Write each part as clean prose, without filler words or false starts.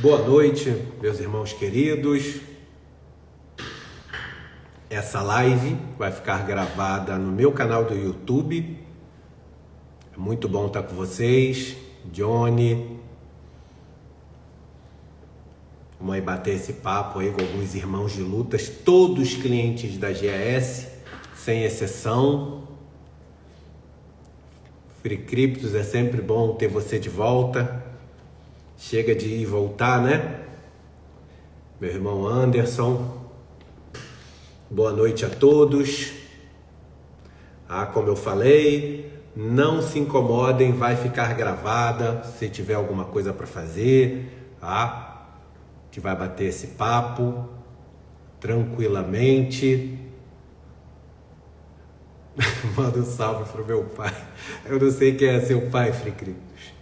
Boa noite, meus irmãos queridos. Essa live vai ficar gravada no meu canal do YouTube. É muito bom estar com vocês. Johnny, vamos aí bater esse papo aí com alguns irmãos de lutas, todos clientes da GAS, sem exceção. Free Criptos, é sempre bom ter você de volta. Chega de ir e voltar, né? Meu irmão Anderson. Boa noite a todos. Como eu falei, não se incomodem, vai ficar gravada. Se tiver alguma coisa para fazer, tá? A gente vai bater esse papo tranquilamente. Manda um salve pro meu pai. Eu não sei quem é seu pai, Free Criptos.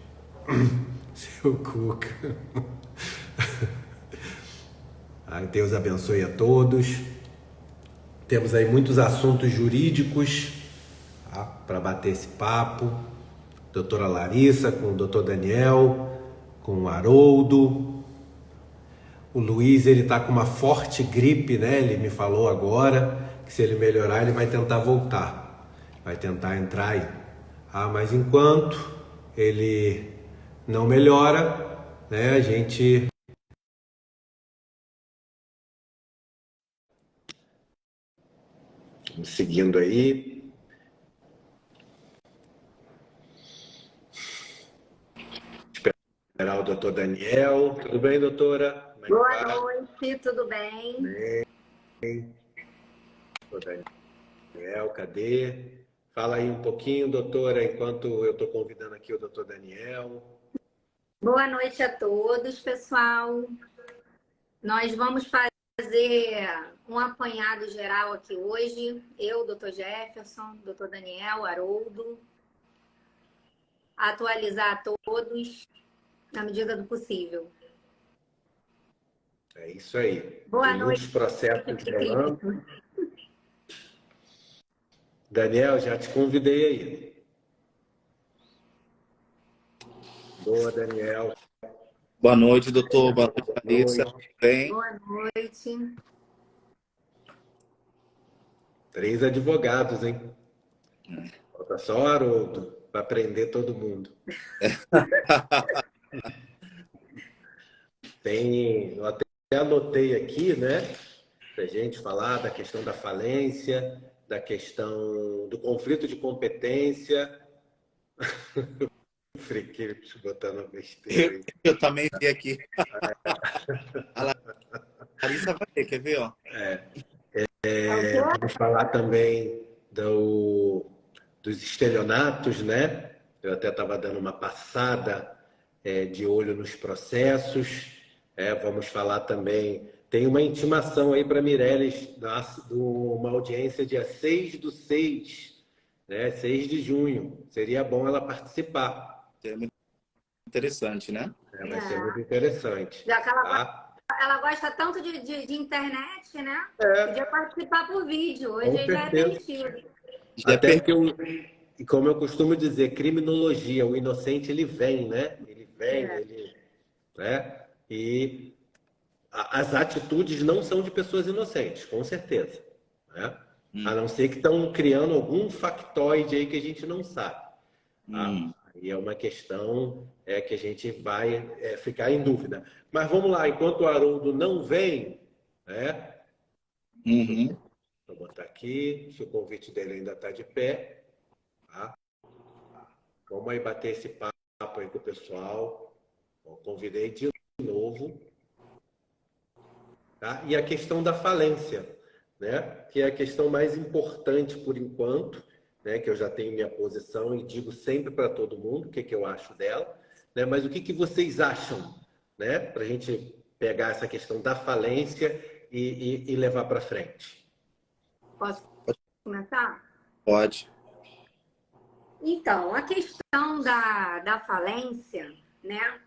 Seu Cuca. Deus abençoe a todos. Temos aí muitos assuntos jurídicos, tá, para bater esse papo. Doutora Larissa com o doutor Daniel, com o Haroldo. O Luiz, ele tá com uma forte gripe, né? Ele me falou agora que se ele melhorar, ele vai tentar voltar. Vai tentar entrar aí. Mas enquanto ele não melhora, né, a gente... Vamos seguindo aí. Esperar o doutor Daniel. Tudo bem, doutora? Como é que Boa tá? noite, tudo bem? Bem. Doutor Daniel, cadê? Fala aí um pouquinho, doutora, enquanto eu estou convidando aqui o doutor Daniel. Boa noite a todos, pessoal. Nós vamos fazer um apanhado geral aqui hoje. Eu, doutor Jefferson, doutor Daniel, Haroldo. Atualizar a todos na medida do possível. É isso aí. Boa Tem noite, muitos processos rolando. Felipe. Daniel, já te convidei aí. Boa, Daniel. Boa noite, doutor. Boa noite, Larissa. Boa noite. Bem? Boa noite. 3 advogados, hein? Falta só o Haroldo para prender todo mundo. Eu até anotei aqui, né? Para a gente falar da questão da falência, da questão do conflito de competência. Friqueiros botando besteira. Eu também vi aqui. A Larissa vai ver, quer ver? Ó. Vamos falar também dos estelionatos, né? Eu até estava dando uma passada de olho nos processos. Vamos falar também. Tem uma intimação aí para Mireles, uma audiência dia 6/6, né? 6 de junho. Seria bom ela participar. É muito interessante, né? Vai ser muito interessante. Já que ela gosta tanto de internet, né? Podia participar por vídeo. Hoje já é permitido. Até que como eu costumo dizer, criminologia, o inocente ele vem, né? Ele vem, né? E as atitudes não são de pessoas inocentes, com certeza, né? A não ser que estão criando algum factoide aí que a gente não sabe. E é uma questão que a gente vai ficar em dúvida. Mas vamos lá, enquanto o Haroldo não vem, né? Vou botar aqui, se o convite dele ainda está de pé. Tá? Vamos aí bater esse papo aí com o pessoal. Convidei de novo. Tá? E a questão da falência, né? Que é a questão mais importante por enquanto, né? Que eu já tenho minha posição e digo sempre para todo mundo o que eu acho dela. Né? Mas o que vocês acham, né? Para a gente pegar essa questão da falência e levar para frente. Posso começar? Pode. Então, a questão da falência, né?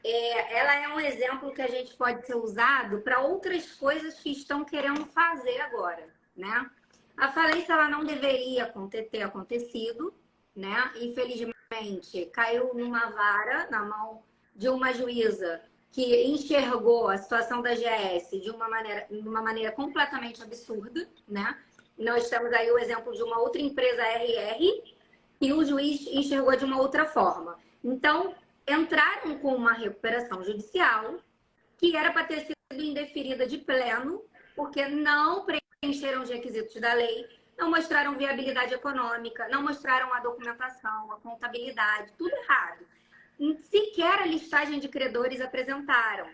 Ela é um exemplo que a gente pode ser usado para outras coisas que estão querendo fazer agora, né? A falência ela não deveria ter acontecido, né? Infelizmente, caiu numa vara na mão de uma juíza que enxergou a situação da GS de uma maneira completamente absurda, né? Nós temos aí o exemplo de uma outra empresa RR e o juiz enxergou de uma outra forma. Então, entraram com uma recuperação judicial que era para ter sido indeferida de pleno, porque não preencheram os requisitos da lei, não mostraram viabilidade econômica, não mostraram a documentação, a contabilidade, tudo errado. Sequer a listagem de credores apresentaram,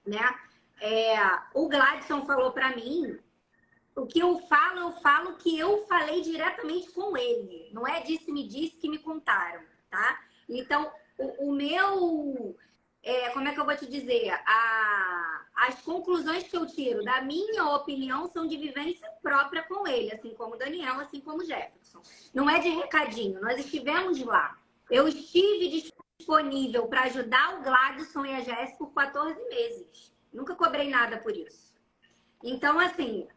né? O Gladson falou para mim, o que eu falo que eu falei diretamente com ele. Não é disse que me contaram, tá? Então, o meu... como é que eu vou te dizer? As conclusões que eu tiro da minha opinião são de vivência própria com ele, assim como o Daniel, assim como o Jefferson. Não é de recadinho, nós estivemos lá. Eu estive disponível para ajudar o Gladson e a Jéssica por 14 meses. Nunca cobrei nada por isso. Então, assim,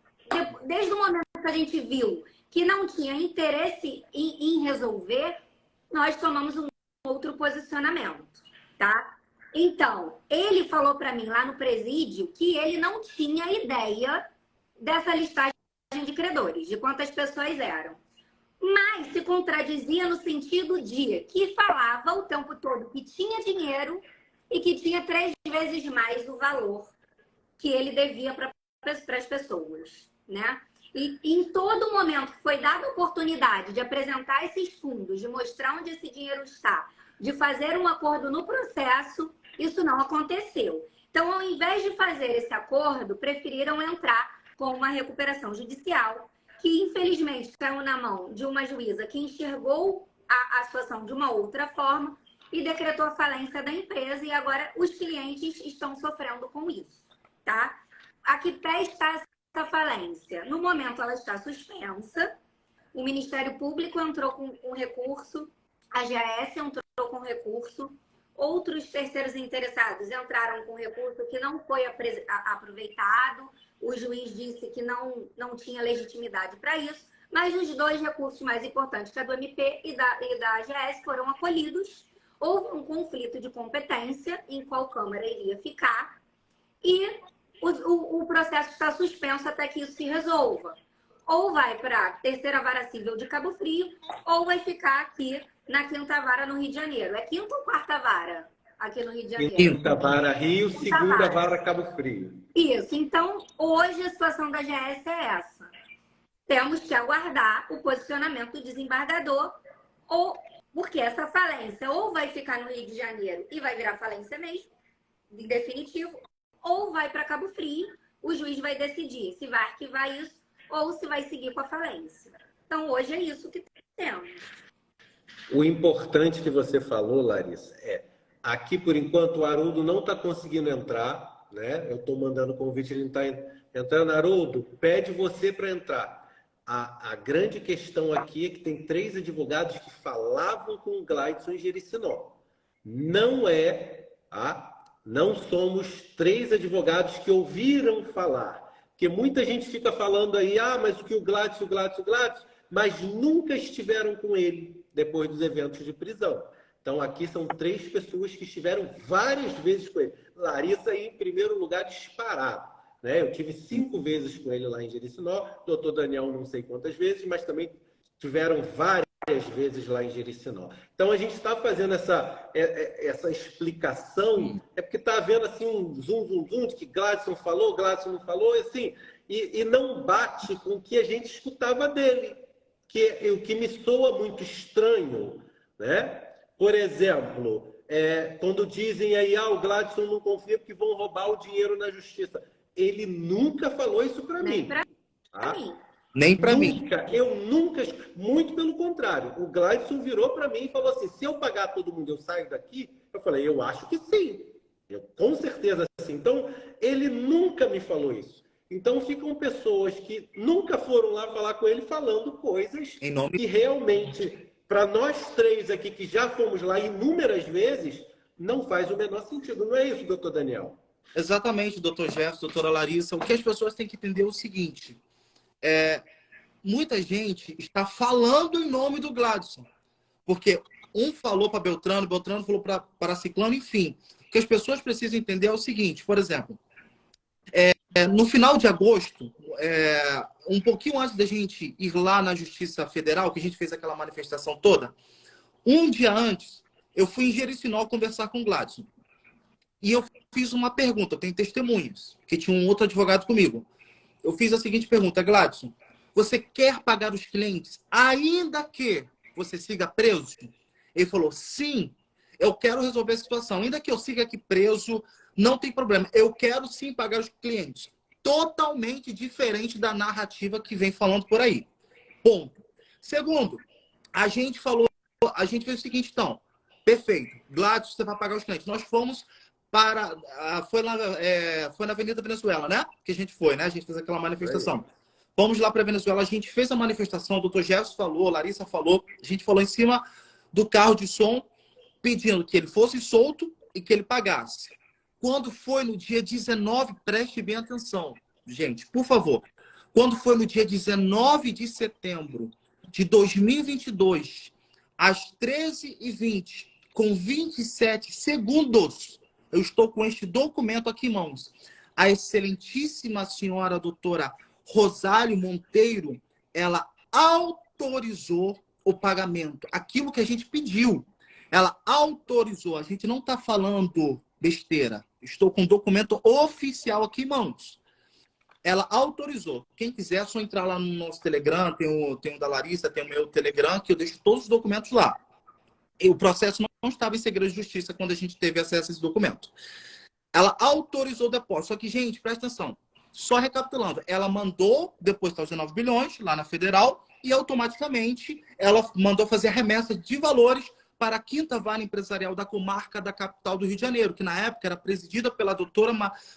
desde o momento que a gente viu que não tinha interesse em resolver, nós tomamos um outro posicionamento, tá? Então, ele falou para mim lá no presídio que ele não tinha ideia dessa listagem de credores, de quantas pessoas eram. Mas se contradizia no sentido de que falava o tempo todo que tinha dinheiro e que tinha 3 vezes mais o valor que ele devia para as pessoas, né? E em todo momento que foi dada a oportunidade de apresentar esses fundos, de mostrar onde esse dinheiro está, de fazer um acordo no processo, isso não aconteceu. Então, ao invés de fazer esse acordo, preferiram entrar com uma recuperação judicial, que infelizmente caiu na mão de uma juíza que enxergou a situação de uma outra forma e decretou a falência da empresa, e agora os clientes estão sofrendo com isso, tá? A que pé está essa falência? No momento, ela está suspensa, o Ministério Público entrou com recurso, a GAS entrou com recurso, outros terceiros interessados entraram com recurso que não foi aproveitado, o juiz disse que não tinha legitimidade para isso, mas os 2 recursos mais importantes, que é do MP e da AGS, foram acolhidos. Houve um conflito de competência em qual Câmara iria ficar e o processo está suspenso até que isso se resolva. Ou vai para a terceira vara civil de Cabo Frio, ou vai ficar aqui na 5ª vara no Rio de Janeiro. É 5ª ou 4ª vara aqui no Rio de Janeiro? 5ª vara Rio, 2ª vara Cabo Frio. Isso. Então, hoje a situação da GS é essa. Temos que aguardar o posicionamento do desembargador, porque essa falência ou vai ficar no Rio de Janeiro e vai virar falência mesmo, em definitivo, ou vai para Cabo Frio, o juiz vai decidir se vai arquivar isso ou se vai seguir com a falência. Então, hoje é isso que temos. O importante que você falou, Larissa, aqui, por enquanto, o Haroldo não está conseguindo entrar, né? Eu estou mandando convite, ele não está entrando. Haroldo, pede você para entrar. A grande questão aqui é que tem 3 advogados que falavam com o Gladson em Jericinó. Não somos 3 advogados que ouviram falar. Porque muita gente fica falando aí, mas o que o Gladson, mas nunca estiveram com ele depois dos eventos de prisão. Então, aqui são 3 pessoas que estiveram várias vezes com ele. Larissa, aí, em primeiro lugar, disparado, né? Eu tive 5 vezes com ele lá em Jericinó, doutor Daniel não sei quantas vezes, mas também tiveram várias vezes lá em Jericinó. Então, a gente está fazendo essa explicação, porque está havendo assim, um zoom de que Gladson falou, Gladson não falou, assim, e não bate com o que a gente escutava dele, o que me soa muito estranho, né? Por exemplo, quando dizem aí, o Gladson não confia porque vão roubar o dinheiro na justiça. Ele nunca falou isso para mim. Nem para mim. Eu nunca, muito pelo contrário. O Gladson virou para mim e falou assim, se eu pagar todo mundo, eu saio daqui? Eu falei, eu acho que sim. Com certeza sim. Então, ele nunca me falou isso. Então, ficam pessoas que nunca foram lá falar com ele falando coisas que realmente, para nós 3 aqui que já fomos lá inúmeras vezes, não faz o menor sentido. Não é isso, doutor Daniel? Exatamente, doutor Jefferson, doutora Larissa. O que as pessoas têm que entender é o seguinte. Muita gente está falando em nome do Gladson. Porque um falou para Beltrano, Beltrano falou para Ciclano, enfim. O que as pessoas precisam entender é o seguinte, por exemplo, no final de agosto, um pouquinho antes da gente ir lá na Justiça Federal, que a gente fez aquela manifestação toda, um dia antes, eu fui em Jericinó conversar com o Gladson. E eu fiz uma pergunta, eu tenho testemunhas, que tinha um outro advogado comigo. Eu fiz a seguinte pergunta, Gladson, você quer pagar os clientes ainda que você siga preso? Ele falou, sim, eu quero resolver a situação. Ainda que eu siga aqui preso, não tem problema. Eu quero sim pagar os clientes. Totalmente diferente da narrativa que vem falando por aí. Ponto. Segundo, a gente fez o seguinte, então, perfeito, Gladson, você vai pagar os clientes. Nós fomos para... Foi na Avenida Venezuela, né? Que a gente foi, né? A gente fez aquela manifestação. Fomos lá para a Venezuela, a gente fez a manifestação, o doutor Jefferson falou, a Larissa falou, a gente falou em cima do carro de som, pedindo que ele fosse solto e que ele pagasse. Quando foi no dia 19, preste bem atenção, gente, por favor. Quando foi no dia 19 de setembro de 2022, às 13h20, com 27 segundos, eu estou com este documento aqui em mãos. A excelentíssima senhora doutora Rosário Monteiro, ela autorizou o pagamento. Aquilo que a gente pediu, ela autorizou. A gente não está falando besteira. Estou com um documento oficial aqui em mãos. Ela autorizou. Quem quiser, é só entrar lá no nosso Telegram, tem o da Larissa, tem o meu Telegram, que eu deixo todos os documentos lá. E o processo não estava em segredo de justiça quando a gente teve acesso a esse documento. Ela autorizou o depósito. Só que, gente, presta atenção. Só recapitulando, ela mandou depositar os 19 bilhões lá na Federal e automaticamente ela mandou fazer a remessa de valores para a 5ª Vara Empresarial da comarca da capital do Rio de Janeiro, que na época era presidida pela doutora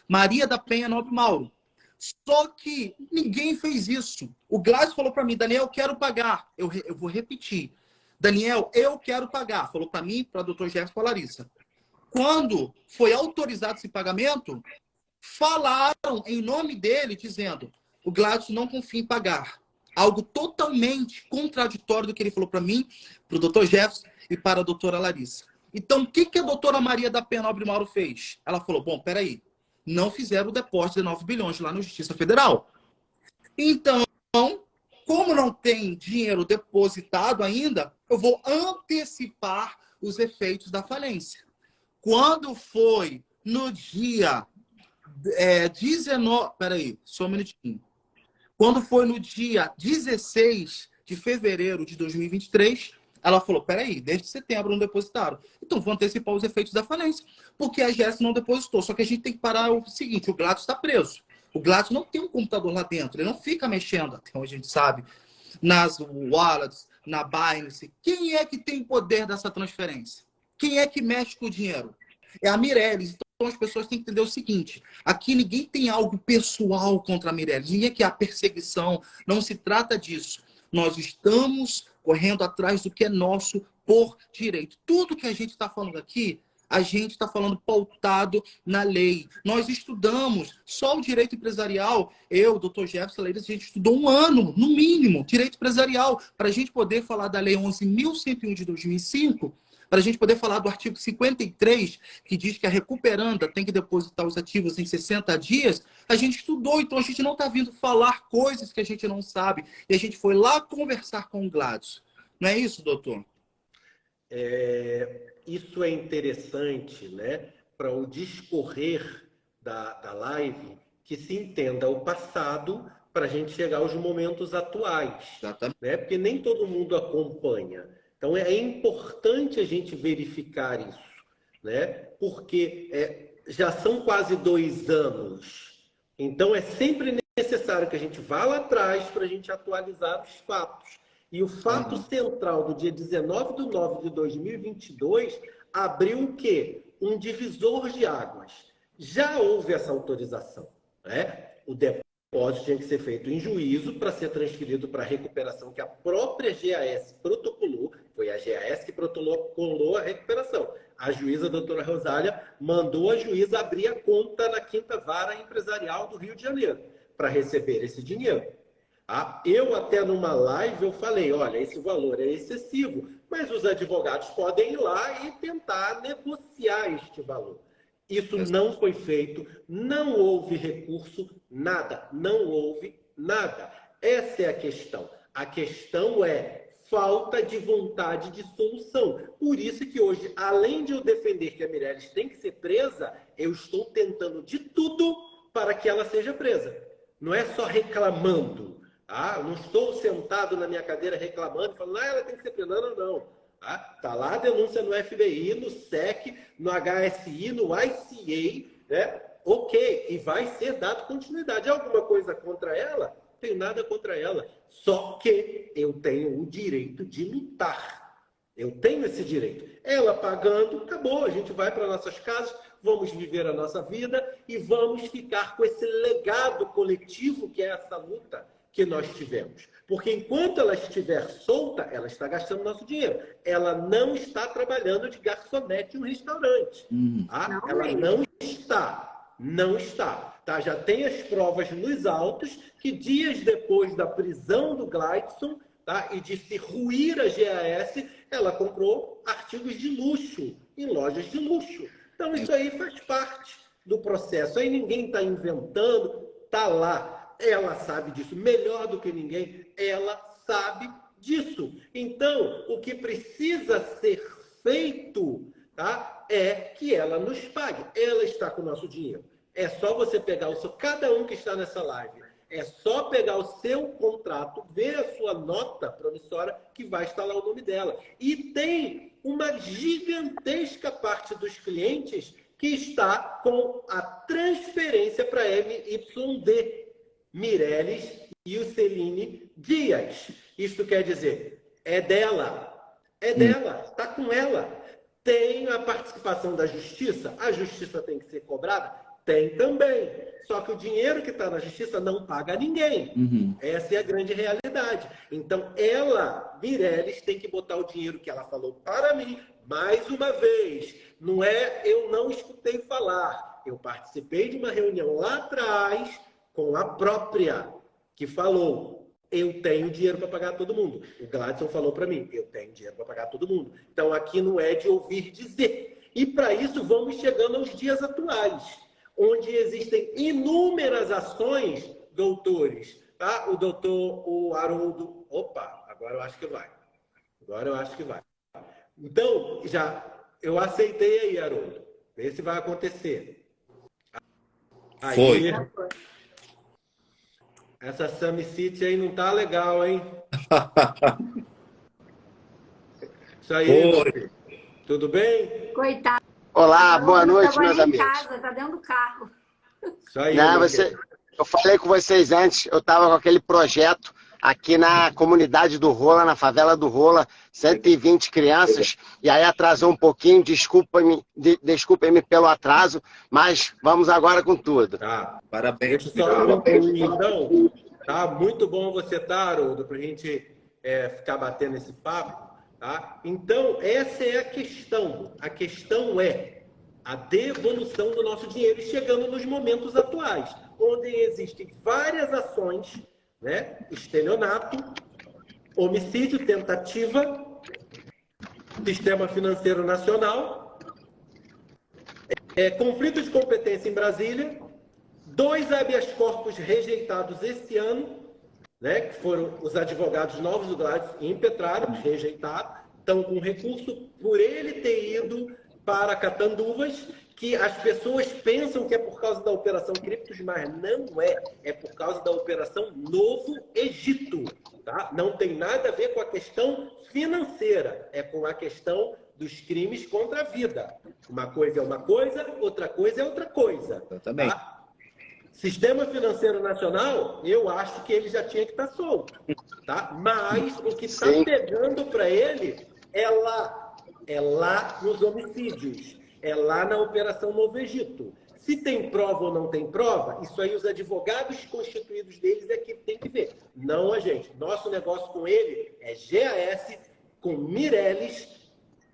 Maria da Penha Nobre Mauro. Só que ninguém fez isso. O Gladson falou para mim, Daniel, eu quero pagar. Eu vou repetir. Daniel, eu quero pagar. Falou para mim, para o doutor Jefferson e para a Larissa. Quando foi autorizado esse pagamento, falaram em nome dele, dizendo o Gladson não confia em pagar. Algo totalmente contraditório do que ele falou para mim, para o doutor Jefferson e para a doutora Larissa. Então, o que a doutora Maria da Penha Nobre Mauro fez? Ela falou, bom, peraí, não fizeram o depósito de 9 bilhões lá na Justiça Federal. Então, como não tem dinheiro depositado ainda, eu vou antecipar os efeitos da falência. Quando foi no dia 19... Peraí, só um minutinho. Quando foi no dia 16 de fevereiro de 2023, ela falou, peraí, desde setembro não depositaram. Então, vou antecipar os efeitos da falência, porque a GS não depositou. Só que a gente tem que parar o seguinte, o Gladson está preso. O Gladson não tem um computador lá dentro, ele não fica mexendo, até onde a gente sabe, nas wallets, na Binance. Quem é que tem poder dessa transferência? Quem é que mexe com o dinheiro? É a Mireles. Então, as pessoas têm que entender o seguinte, aqui ninguém tem algo pessoal contra a Mireles, ninguém quer a perseguição, não se trata disso. Nós estamos correndo atrás do que é nosso por direito. Tudo que a gente está falando aqui, a gente está falando pautado na lei. Nós estudamos só o direito empresarial. Eu, doutor Jefferson, a gente estudou 1 ano, no mínimo, direito empresarial, para a gente poder falar da Lei 11.101 de 2005, para a gente poder falar do artigo 53, que diz que a recuperanda tem que depositar os ativos em 60 dias, a gente estudou, então a gente não está vindo falar coisas que a gente não sabe. E a gente foi lá conversar com o Gladson. Não é isso, doutor? Isso é interessante, né, para o discorrer da live, que se entenda o passado para a gente chegar aos momentos atuais. Né? Porque nem todo mundo acompanha. Então, é importante a gente verificar isso, né? Porque já são quase 2 anos. Então, é sempre necessário que a gente vá lá atrás para a gente atualizar os fatos. E o fato central do dia 19/9/2022 abriu o quê? Um divisor de águas. Já houve essa autorização, né? O depósito tinha que ser feito em juízo para ser transferido para a recuperação que a própria GAS protocolou. Foi a GAS que protocolou a recuperação. A juíza, a doutora Rosália, mandou a juíza abrir a conta na 5ª Vara Empresarial do Rio de Janeiro para receber esse dinheiro. Eu até numa live eu falei, olha, esse valor é excessivo, mas os advogados podem ir lá e tentar negociar este valor. Isso não foi feito, não houve recurso, nada, não houve nada. Essa é a questão. A questão é falta de vontade de solução. Por isso que hoje, além de eu defender que a Mireles tem que ser presa, eu estou tentando de tudo para que ela seja presa. Não é só reclamando. Eu não estou sentado na minha cadeira reclamando, falando, ela tem que ser presa. Não, não. Tá lá a denúncia no FBI, no SEC, no HSI, no ICA, né? Ok, e vai ser dado continuidade. Alguma coisa contra ela? Não tenho nada contra ela. Só que eu tenho o direito de lutar. Eu tenho esse direito. Ela pagando, acabou. A gente vai para nossas casas, vamos viver a nossa vida e vamos ficar com esse legado coletivo que é essa luta que nós tivemos. Porque enquanto ela estiver solta, ela está gastando nosso dinheiro. Ela não está trabalhando de garçonete em um restaurante. Ela não está. Não está. Tá? Já tem as provas nos autos que dias depois da prisão do Gladson, tá? E de se ruir a GAS, ela comprou artigos de luxo em lojas de luxo. Então isso aí faz parte do processo. Aí ninguém está inventando, está lá. Ela sabe disso melhor do que ninguém. Ela sabe disso. Então, o que precisa ser feito, tá, é que ela nos pague. Ela está com o nosso dinheiro. É só você pegar cada um que está nessa live, é só pegar o seu contrato, ver a sua nota promissória, que vai estar lá o nome dela. E tem uma gigantesca parte dos clientes que está com a transferência para MYD. Mireles e o Celine Dias. Isso quer dizer, é dela. É dela, está com ela. Tem a participação da justiça. A justiça tem que ser cobrada? Tem também. Só que o dinheiro que está na justiça não paga a ninguém. Essa é a grande realidade. Então, ela, Mireles, tem que botar o dinheiro que ela falou para mim, mais uma vez. Não é, eu não escutei falar. Eu participei de uma reunião lá atrás com a própria, que falou, eu tenho dinheiro para pagar todo mundo. O Gladson falou para mim, eu tenho dinheiro para pagar todo mundo. Então, aqui não é de ouvir dizer. E, para isso, vamos chegando aos dias atuais, onde existem inúmeras ações, doutores. Tá? O Haroldo... Opa, agora eu acho que vai. Agora eu acho que vai. Então, eu aceitei aí, Haroldo. Vê se vai acontecer. Aí, Foi. Essa Sami City aí não tá legal, hein? Isso aí, meu filho. Tudo bem? Coitado. Olá, boa noite, tá meus em amigos. casa, tá dentro do carro. Isso aí, Não, meu filho. eu falei com vocês antes, eu estava com aquele projeto aqui na comunidade do Rola, na favela do Rola, 120 crianças, e aí atrasou um pouquinho, desculpem-me pelo atraso, mas vamos agora com tudo. Tá. Parabéns. Deixa eu só concluir, então. Tá muito bom você estar, Haroldo, para a gente ficar batendo esse papo. Tá? Então, essa é a questão. A questão é a devolução do nosso dinheiro, chegando nos momentos atuais, onde existem várias ações, né? Estelionato, homicídio, tentativa, sistema financeiro nacional, conflito de competência em Brasília, 2 habeas corpus rejeitados esse ano, né? Que foram os advogados novos do Gladson impetraram, rejeitados, estão com recurso por ele ter ido para Catanduvas, que as pessoas pensam que é por causa da Operação Criptos, mas não é. É por causa da Operação Novo Egito. Tá? Não tem nada a ver com a questão financeira. É com a questão dos crimes contra a vida. Uma coisa é uma coisa, outra coisa é outra coisa. Eu também. Tá? Sistema Financeiro Nacional, eu acho que ele já tinha que estar solto. Tá? Mas o que está pegando para ele é lá nos homicídios. É lá na Operação Novo Egito. Se tem prova ou não tem prova, isso aí os advogados constituídos deles é que tem que ver. Não a gente. Nosso negócio com ele é GAS, com Mireles,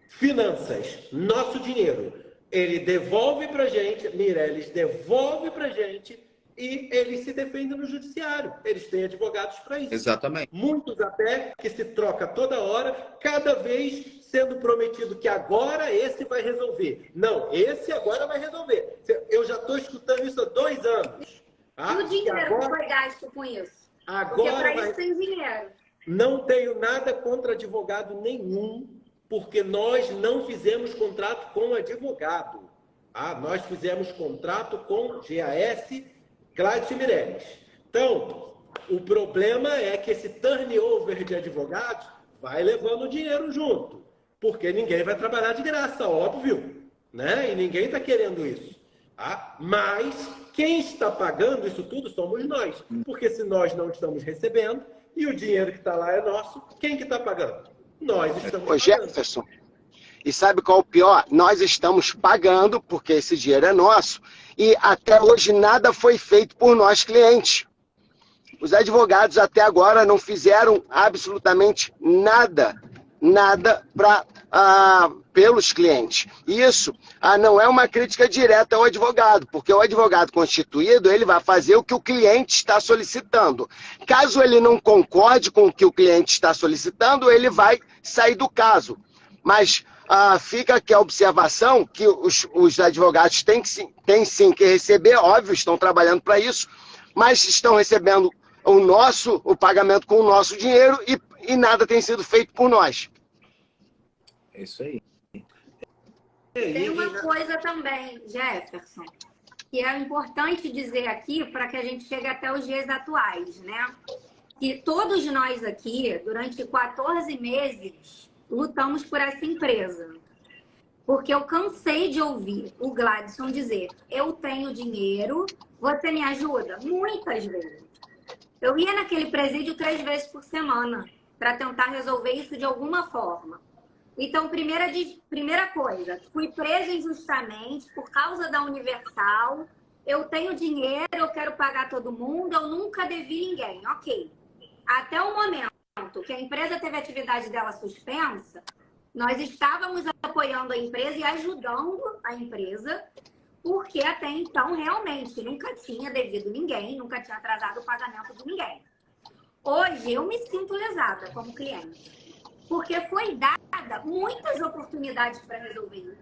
finanças, nosso dinheiro. Ele devolve para a gente, Mireles devolve para a gente e eles se defendem no judiciário. Eles têm advogados para isso. Exatamente. Muitos até que se troca toda hora, cada vez sendo prometido que agora esse vai resolver. Não, esse agora vai resolver. Eu já estou escutando isso há 2 anos. Tá? E o dinheiro que foi gasto com isso? Porque para isso tem dinheiro. Não tenho nada contra advogado nenhum, porque nós não fizemos contrato com advogado. Ah, nós fizemos contrato com GAS, Gladys Mireles. Então, o problema é que esse turnover de advogados vai levando o dinheiro junto, porque ninguém vai trabalhar de graça, óbvio, né? E ninguém está querendo isso. Tá? Mas quem está pagando isso tudo somos nós, porque se nós não estamos recebendo e o dinheiro que está lá é nosso, quem que está pagando? Nós estamos pagando. Jefferson, e sabe qual é o pior? Nós estamos pagando, porque esse dinheiro é nosso, e até hoje nada foi feito por nós clientes. Os advogados até agora não fizeram absolutamente nada pelos clientes. Isso não é uma crítica direta ao advogado, porque o advogado constituído ele vai fazer o que o cliente está solicitando. Caso ele não concorde com o que o cliente está solicitando, ele vai sair do caso. Mas fica aqui a observação que os advogados têm sim que receber, óbvio, estão trabalhando para isso, mas estão recebendo o pagamento com o nosso dinheiro e nada tem sido feito por nós. É isso aí. Tem uma coisa também, Jefferson, que é importante dizer aqui para que a gente chegue até os dias atuais, né? Que todos nós aqui, durante 14 meses, lutamos por essa empresa. Porque eu cansei de ouvir o Gladson dizer, eu tenho dinheiro, você me ajuda? Muitas vezes. Eu ia naquele presídio 3 vezes por semana para tentar resolver isso de alguma forma. Então, primeira coisa, fui presa injustamente por causa da Universal, eu tenho dinheiro, eu quero pagar todo mundo, eu nunca devi ninguém. Ok. Até o momento que a empresa teve a atividade dela suspensa, nós estávamos apoiando a empresa e ajudando a empresa, porque até então, realmente, nunca tinha devido ninguém, nunca tinha atrasado o pagamento de ninguém. Hoje, eu me sinto lesada como cliente. Porque foi dada muitas oportunidades para resolver.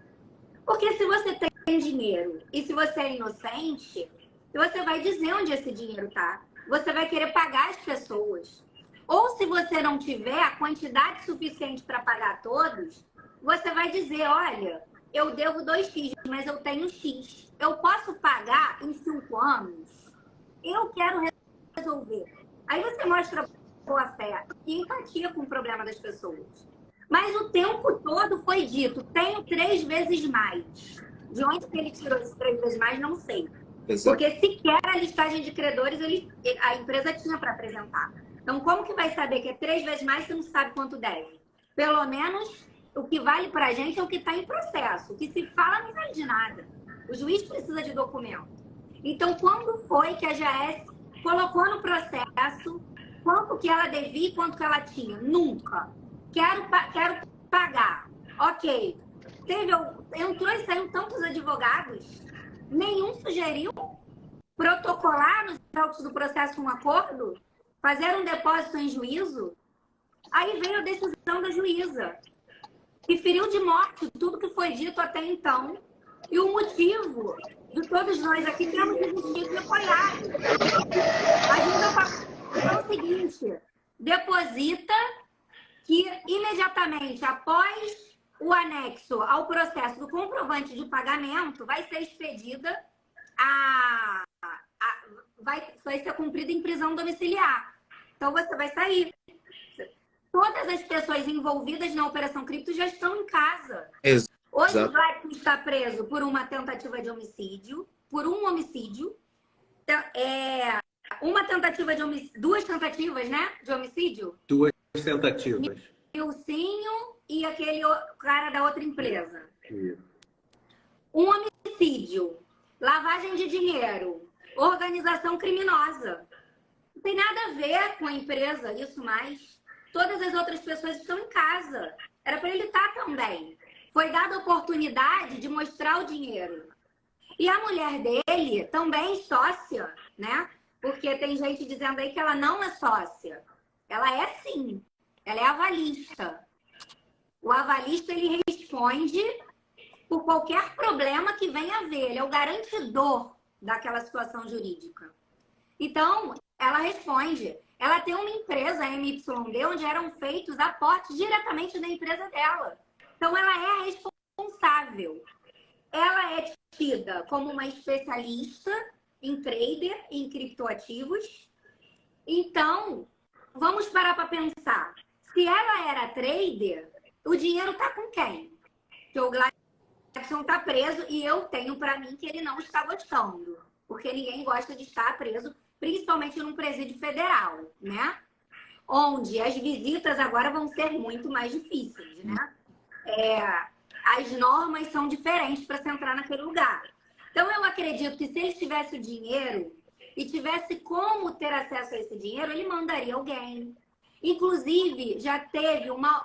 Porque se você tem dinheiro e se você é inocente, você vai dizer onde esse dinheiro está. Você vai querer pagar as pessoas. Ou se você não tiver a quantidade suficiente para pagar todos, você vai dizer, olha, eu devo 2x, mas eu tenho X. Eu posso pagar em 5 anos? Eu quero resolver. Aí você mostra boa fé e empatia com o problema das pessoas. Mas o tempo todo foi dito, tenho 3 vezes mais. De onde que ele tirou esses 3 vezes mais, não sei. Exato. Porque sequer a listagem de credores a empresa tinha para apresentar. Então, como que vai saber que é 3 vezes mais se não sabe quanto deve? Pelo menos, o que vale para a gente é o que está em processo. O que se fala não vale de nada. O juiz precisa de documento. Então, quando foi que a AGS colocou no processo quanto que ela devia e quanto que ela tinha? Nunca. Quero pagar. Ok. Entrou e saiu tantos advogados. Nenhum sugeriu protocolar nos autos do processo um acordo? Fazer um depósito em juízo? Aí veio a decisão da juíza, que feriu de morte tudo que foi dito até então. E o motivo de todos nós aqui termos desistido e apoiado. A juíza falou o seguinte, deposita que imediatamente após o anexo ao processo do comprovante de pagamento vai ser expedida vai ser cumprida em prisão domiciliar. Então você vai sair. Todas as pessoas envolvidas na Operação Cripto já estão em casa. Exato. Hoje o Gladson está preso por uma tentativa de homicídio, por um homicídio. Uma tentativa de homicídio, 2 tentativas, né? De homicídio? 2 tentativas. Nilcinho e aquele cara da outra empresa. Um homicídio, lavagem de dinheiro, organização criminosa. Não tem nada a ver com a empresa, isso mais. Todas as outras pessoas estão em casa. Era para ele estar também. Foi dada a oportunidade de mostrar o dinheiro. E a mulher dele também sócia, né? Porque tem gente dizendo aí que ela não é sócia. Ela é sim. Ela é avalista. O avalista, ele responde por qualquer problema que venha a ver. Ele é o garantidor daquela situação jurídica. Então, ela responde. Ela tem uma empresa, a MYD, onde eram feitos aportes diretamente da empresa dela. Então, ela é responsável. Ela é tida como uma especialista em trader, em criptoativos. Então, vamos parar para pensar. Se ela era trader, o dinheiro está com quem? Porque o Gladson está preso e eu tenho para mim que ele não está gostando. Porque ninguém gosta de estar preso, principalmente num presídio federal, né? Onde as visitas agora vão ser muito mais difíceis, né? As normas são diferentes para você entrar naquele lugar. Então, eu acredito que se ele tivesse o dinheiro e tivesse como ter acesso a esse dinheiro, ele mandaria alguém. Inclusive, já teve uma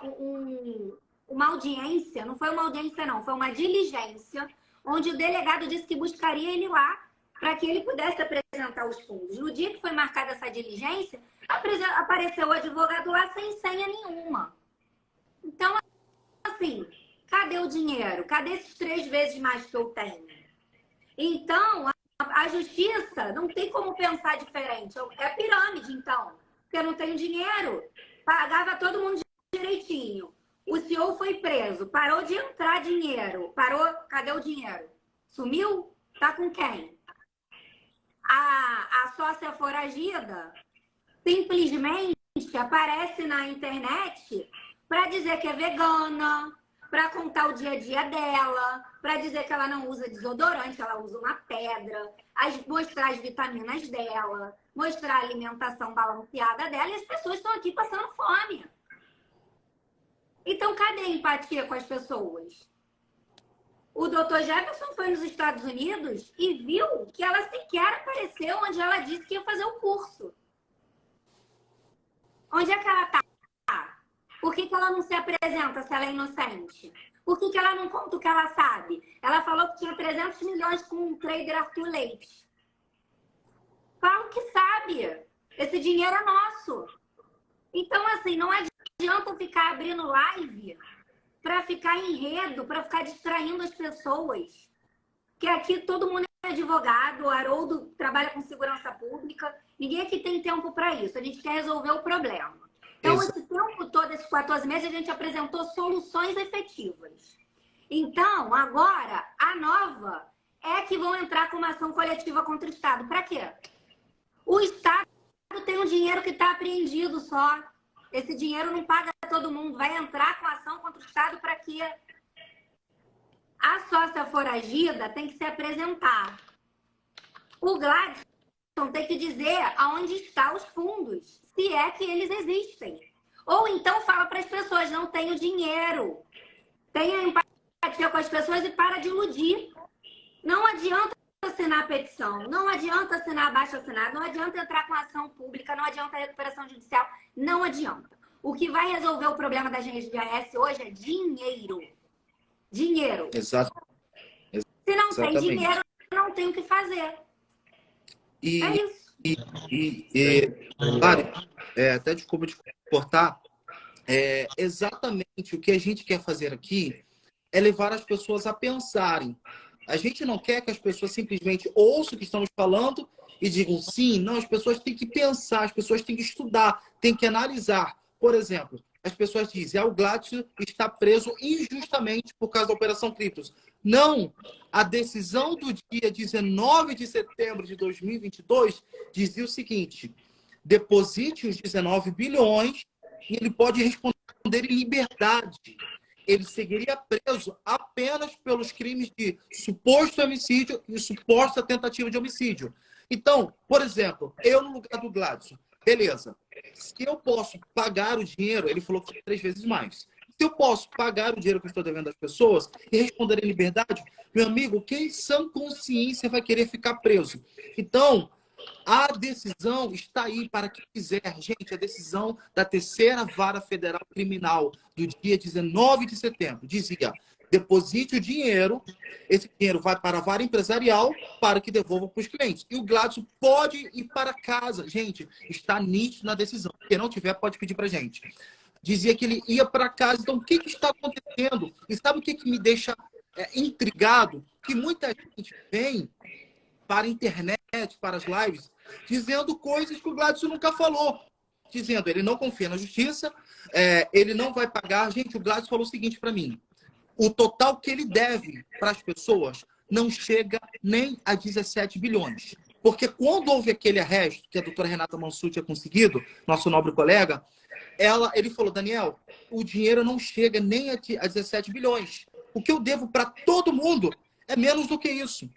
audiência, não foi uma audiência não, foi uma diligência, onde o delegado disse que buscaria ele lá para que ele pudesse apresentar os fundos. No dia que foi marcada essa diligência, apareceu o advogado lá sem senha nenhuma. Então, assim, cadê o dinheiro? Cadê esses 3 vezes mais que eu tenho? Então, a justiça não tem como pensar diferente. É pirâmide, então. Porque eu não tenho dinheiro. Pagava todo mundo direitinho. O CEO foi preso. Parou de entrar dinheiro. Parou. Cadê o dinheiro? Sumiu? Tá com quem? A sócia foragida simplesmente aparece na internet para dizer que é vegana, para contar o dia a dia dela, para dizer que ela não usa desodorante, ela usa uma pedra, mostrar as vitaminas dela, mostrar a alimentação balanceada dela, e as pessoas estão aqui passando fome. Então, cadê a empatia com as pessoas? O Dr. Jefferson foi nos Estados Unidos e viu que ela sequer apareceu onde ela disse que ia fazer o curso. Onde é que ela está? Por que ela não se apresenta se ela é inocente? Por que ela não conta o que ela sabe? Ela falou que tinha 300 milhões com o trader Arthur Leite. Fala o que sabe. Esse dinheiro é nosso. Então, assim, não adianta ficar abrindo live para ficar em enredo, para ficar distraindo as pessoas. Porque aqui todo mundo é advogado, o Haroldo trabalha com segurança pública. Ninguém aqui tem tempo para isso. A gente quer resolver o problema. Então, esse tempo todo, esses 14 meses, a gente apresentou soluções efetivas. Então, agora, a nova é que vão entrar com uma ação coletiva contra o Estado. Para quê? O Estado tem um dinheiro que está apreendido só. Esse dinheiro não paga todo mundo. Vai entrar com ação contra o Estado para quê? A sócia foragida tem que se apresentar. O Gladson tem que dizer aonde estão os fundos, se é que eles existem. Ou então fala para as pessoas, não tenho dinheiro. Tenha empatia com as pessoas e para de iludir. Não adianta assinar a petição, não adianta assinar abaixo-assinado, não adianta entrar com ação pública, não adianta recuperação judicial, não adianta. O que vai resolver o problema da GIS hoje é dinheiro. Dinheiro. Exato. Se não Exatamente. tem dinheiro, não tem o que fazer. É isso. Claro, até desculpa te cortar, exatamente o que a gente quer fazer aqui é levar as pessoas a pensarem. A gente não quer que as pessoas simplesmente ouçam o que estamos falando e digam sim, não, as pessoas têm que pensar, as pessoas têm que estudar, têm que analisar. Por exemplo, as pessoas dizem, o Gladson está preso injustamente por causa da Operação Criptos. Não! A decisão do dia 19 de setembro de 2022 dizia o seguinte, deposite os 19 bilhões e ele pode responder em liberdade. Ele seguiria preso apenas pelos crimes de suposto homicídio e suposta tentativa de homicídio. Então, por exemplo, eu no lugar do Gladson, beleza, se eu posso pagar o dinheiro, ele falou que 3 vezes mais. Se eu posso pagar o dinheiro que eu estou devendo às pessoas e responder em liberdade, meu amigo, quem sã consciência vai querer ficar preso? Então, a decisão está aí para quem quiser. Gente, a decisão da 3ª Vara Federal Criminal do dia 19 de setembro dizia deposite o dinheiro, esse dinheiro vai para a vara empresarial para que devolva para os clientes. E o Gladson pode ir para casa. Gente, está nítido na decisão. Quem não tiver, pode pedir para a gente. Dizia que ele ia para casa. Então, o que está acontecendo? E sabe o que me deixa intrigado? Que muita gente vem para a internet, para as lives, dizendo coisas que o Gladson nunca falou. Dizendo, ele não confia na justiça, ele não vai pagar. Gente, o Gladson falou o seguinte para mim: o total que ele deve para as pessoas não chega nem a 17 bilhões. Porque quando houve aquele arresto, que a doutora Renata Mansur tinha conseguido, nosso nobre colega, ele falou, Daniel, o dinheiro não chega nem a 17 bilhões. O que eu devo para todo mundo é menos do que isso.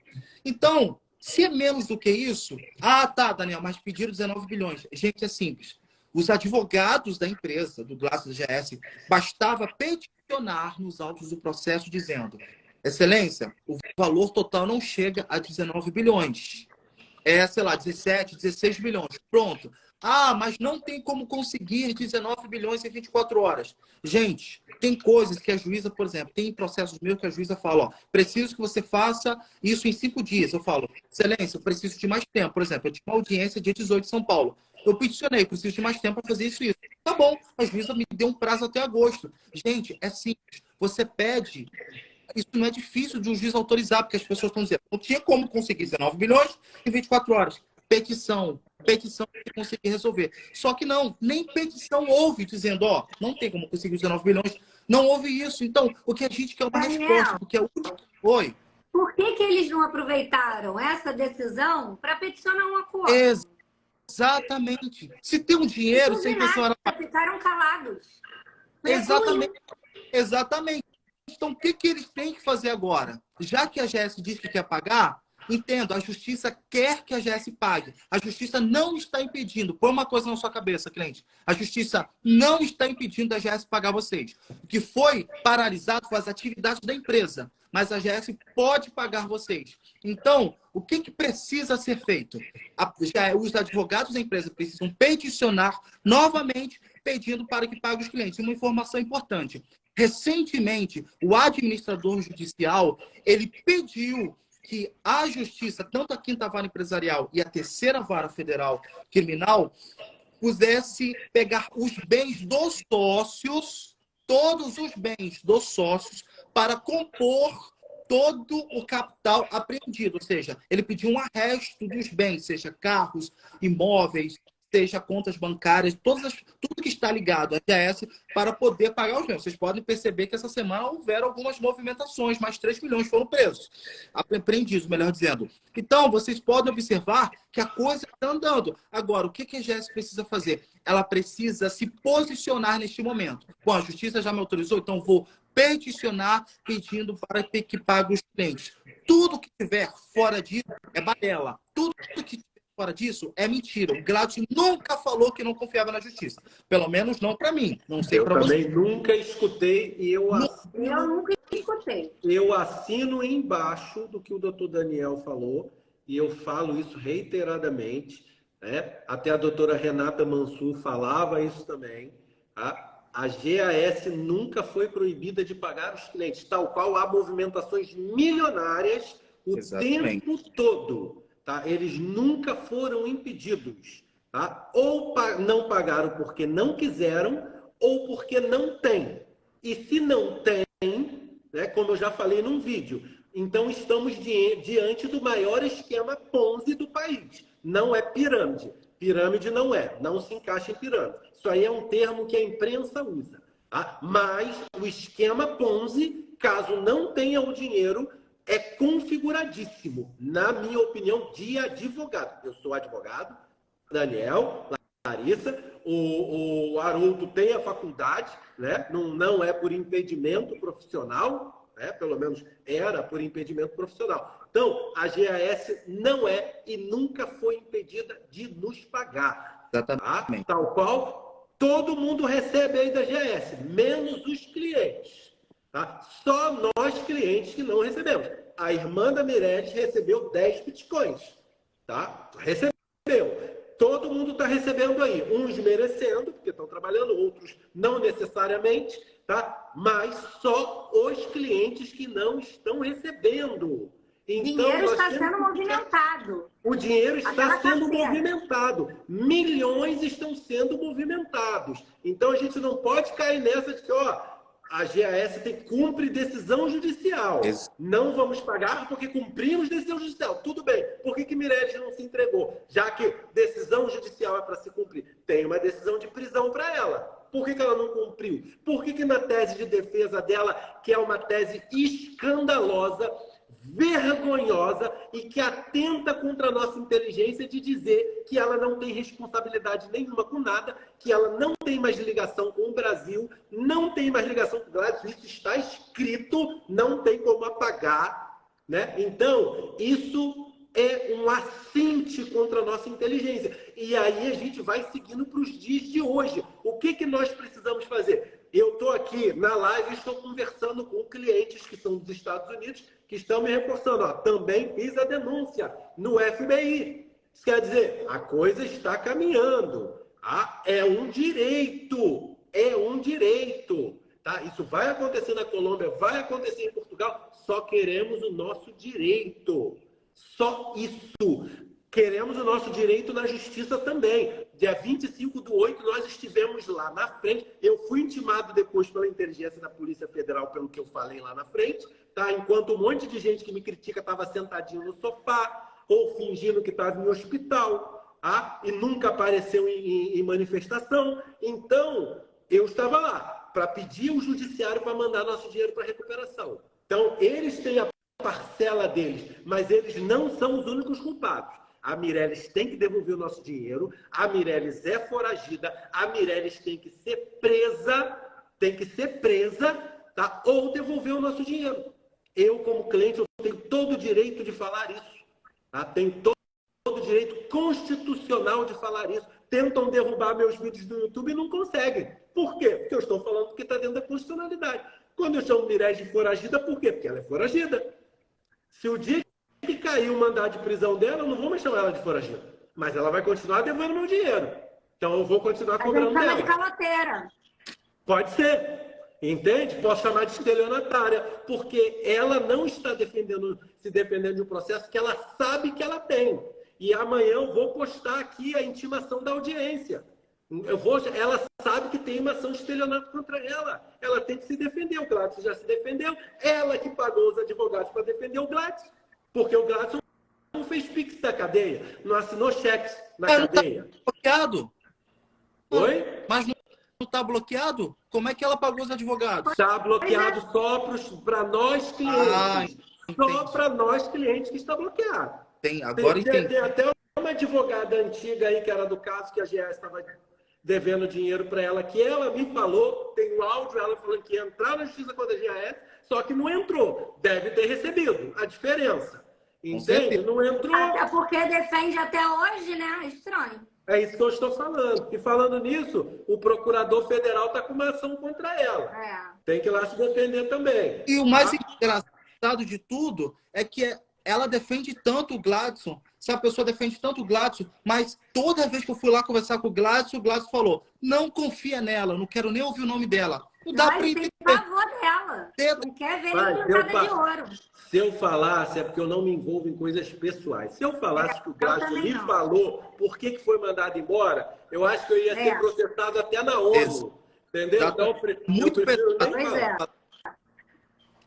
Então, se é menos do que isso... Ah, tá, Daniel, mas pediram 19 bilhões. Gente, é simples. Os advogados da empresa, do Gladson da GS, bastava peticionar nos autos do processo dizendo, Excelência, o valor total não chega a 19 bilhões. Sei lá, 17, 16 bilhões. Pronto. Ah, mas não tem como conseguir 19 bilhões em 24 horas. Gente, tem coisas que a juíza, por exemplo, tem processos meus que a juíza fala, ó, preciso que você faça isso em 5 dias. Eu falo, Excelência, eu preciso de mais tempo. Por exemplo, eu tive uma audiência dia 18 em São Paulo. Eu peticionei, preciso de mais tempo para fazer isso e isso. Tá bom, a juíza me deu um prazo até agosto. Gente, é simples. Você pede... Isso não é difícil de um juiz autorizar, porque as pessoas estão dizendo, não tinha como conseguir 19 bilhões em 24 horas. Petição que conseguir resolver. Só que não, nem petição houve dizendo, ó, não tem como conseguir 19 bilhões. Não houve isso. Então, o que a gente quer é uma resposta, porque é o... Oi. Por que eles não aproveitaram essa decisão para peticionar um acordo? Exatamente. Se tem um dinheiro, sem pessoa... Ficaram calados. Exatamente. Então, o que eles têm que fazer agora? Já que a GS diz que quer pagar, entendo, a justiça quer que a GS pague. A justiça não está impedindo. Põe uma coisa na sua cabeça, cliente. A justiça não está impedindo a GS pagar vocês. O que foi paralisado foi as atividades da empresa. Mas a GS pode pagar vocês. Então, o que precisa ser feito? Os advogados da empresa precisam peticionar novamente, pedindo para que pague os clientes. Uma informação importante. Recentemente, o administrador judicial, ele pediu que a justiça, tanto a 5ª Vara Empresarial e a 3ª Vara Federal Criminal, pudesse pegar os bens dos sócios, todos os bens dos sócios, para compor todo o capital apreendido. Ou seja, ele pediu um arresto dos bens, seja carros, imóveis, seja contas bancárias, tudo que está ligado à GS para poder pagar os bens. Vocês podem perceber que essa semana houveram algumas movimentações, mais 3 milhões foram presos, apreendidos, melhor dizendo. Então, vocês podem observar que a coisa está andando. Agora, o que a GS precisa fazer? Ela precisa se posicionar neste momento. Bom, a justiça já me autorizou, então vou peticionar pedindo para que pague os clientes. Tudo que tiver fora disso é balela. Tudo que fora disso é mentira. O Gladson nunca falou que não confiava na justiça. Pelo menos não para mim. Não sei para você. Eu também nunca escutei e eu nunca escutei. Eu assino embaixo do que o doutor Daniel falou e eu falo isso reiteradamente, né? Até a doutora Renata Mansur falava isso também. Tá? A GAS nunca foi proibida de pagar os clientes, tal qual há movimentações milionárias o tempo todo. Tá? Eles nunca foram impedidos. Tá? Ou não pagaram porque não quiseram, ou porque não tem. E se não tem, né, como eu já falei num vídeo, então estamos diante do maior esquema Ponzi do país. Não é pirâmide. Pirâmide não se encaixa em pirâmide. Isso aí é um termo que a imprensa usa. Tá? Mas o esquema Ponzi, caso não tenha o dinheiro, é configuradíssimo, na minha opinião, de advogado. Eu sou advogado, Daniel, Larissa, o Haroldo tem a faculdade, né? Não é por impedimento profissional, né? Pelo menos era por impedimento profissional. Então, a GAS não é e nunca foi impedida de nos pagar. Exatamente. Tá? Tal qual todo mundo recebe aí da GAS, menos os clientes. Tá? Só nós, clientes, que não recebemos. A irmã da Mireles recebeu 10 bitcoins. Tá? Recebeu. Todo mundo está recebendo aí. Uns merecendo, porque estão trabalhando, outros não necessariamente. tá? Mas só os clientes que não estão recebendo. Então, Dinheiro nós está temos sendo que movimentado. o dinheiro está Aquela sendo carteira. movimentado. Milhões estão sendo movimentados. Então, a gente não pode cair nessa de que, ó, a GAS cumpre decisão judicial. Não vamos pagar porque cumprimos decisão judicial. Tudo bem. Por que Mireles não se entregou? Já que decisão judicial é para se cumprir. Tem uma decisão de prisão para ela. Por que ela não cumpriu? Por que na tese de defesa dela, que é uma tese escandalosa, vergonhosa e que atenta contra a nossa inteligência de dizer que ela não tem responsabilidade nenhuma com nada, que ela não tem mais ligação com o Brasil, não tem mais ligação com o Brasil, isso está escrito, não tem como apagar, né? Então, isso é um assinte contra a nossa inteligência. E aí a gente vai seguindo para os dias de hoje. O que nós precisamos fazer? Eu estou aqui na live e estou conversando com clientes que são dos Estados Unidos, que estão me reforçando. Ó, também fiz a denúncia no FBI. Isso quer dizer, a coisa está caminhando. Tá? É um direito. É um direito. Tá? Isso vai acontecer na Colômbia, vai acontecer em Portugal. Só queremos o nosso direito. Só isso. Queremos o nosso direito na justiça também. Dia 25/8, nós estivemos lá na frente. Eu fui intimado depois pela inteligência da Polícia Federal, pelo que eu falei lá na frente, tá? Enquanto um monte de gente que me critica estava sentadinho no sofá ou fingindo que estava em hospital, tá? E nunca apareceu em manifestação. Então, eu estava lá para pedir o judiciário para mandar nosso dinheiro para recuperação. Então, eles têm a parcela deles, mas eles não são os únicos culpados. A Mireles tem que devolver o nosso dinheiro, a Mireles é foragida, a Mireles tem que ser presa, tá? Ou devolver o nosso dinheiro. Eu, como cliente, eu tenho todo o direito de falar isso. Tá? Tenho todo o direito constitucional de falar isso. Tentam derrubar meus vídeos do YouTube e não conseguem. Por quê? Porque eu estou falando que está dentro da constitucionalidade. Quando eu chamo Mireles de foragida, por quê? Porque ela é foragida. Se o dia que cair o mandado de prisão dela, eu não vou mais chamar ela de foragida. Mas ela vai continuar devendo meu dinheiro. Então eu vou continuar cobrando chama dela. de caloteira. Pode ser. Entende? Posso chamar de estelionatária. Porque ela não está se defendendo de um processo que ela sabe que ela tem. E amanhã eu vou postar aqui a intimação da audiência. Ela sabe que tem uma ação de estelionato contra ela. Ela tem que se defender. O Gladson já se defendeu. Ela que pagou os advogados para defender o Gladson. Porque o Gladson não fez pix da cadeia. Não assinou cheques na cadeia. Tá bloqueado. Oi? Mas não está bloqueado? Como é que ela pagou os advogados? Está bloqueado só para nós clientes. Só para nós clientes que está bloqueado. Agora entendi. Tem até uma advogada antiga aí, que era do caso, que a GS estava devendo dinheiro para ela, que ela me falou, tem um áudio, ela falando que ia entrar na justiça contra a GS, só que não entrou. Deve ter recebido. A diferença. Entende? Não entrou. Até porque defende até hoje, né? Estranho. É isso que eu estou falando. E falando nisso, o procurador federal está com uma ação contra ela. Tem que ir lá se defender também. E o mais engraçado de tudo é que ela defende tanto o Gladson, se a pessoa defende tanto o Gladson, mas toda vez que eu fui lá conversar com o Gladson falou, não confia nela, não quero nem ouvir o nome dela. Não dá para entender. Tem favor dela. Não quer ver nem pintada de ouro. Se eu falasse, é porque eu não me envolvo em coisas pessoais. Se eu falasse que o Gladson me falou por que foi mandado embora, eu acho que eu ia ser processado até na ONU. Entendeu? Então, muito prefiro nem Pois falar.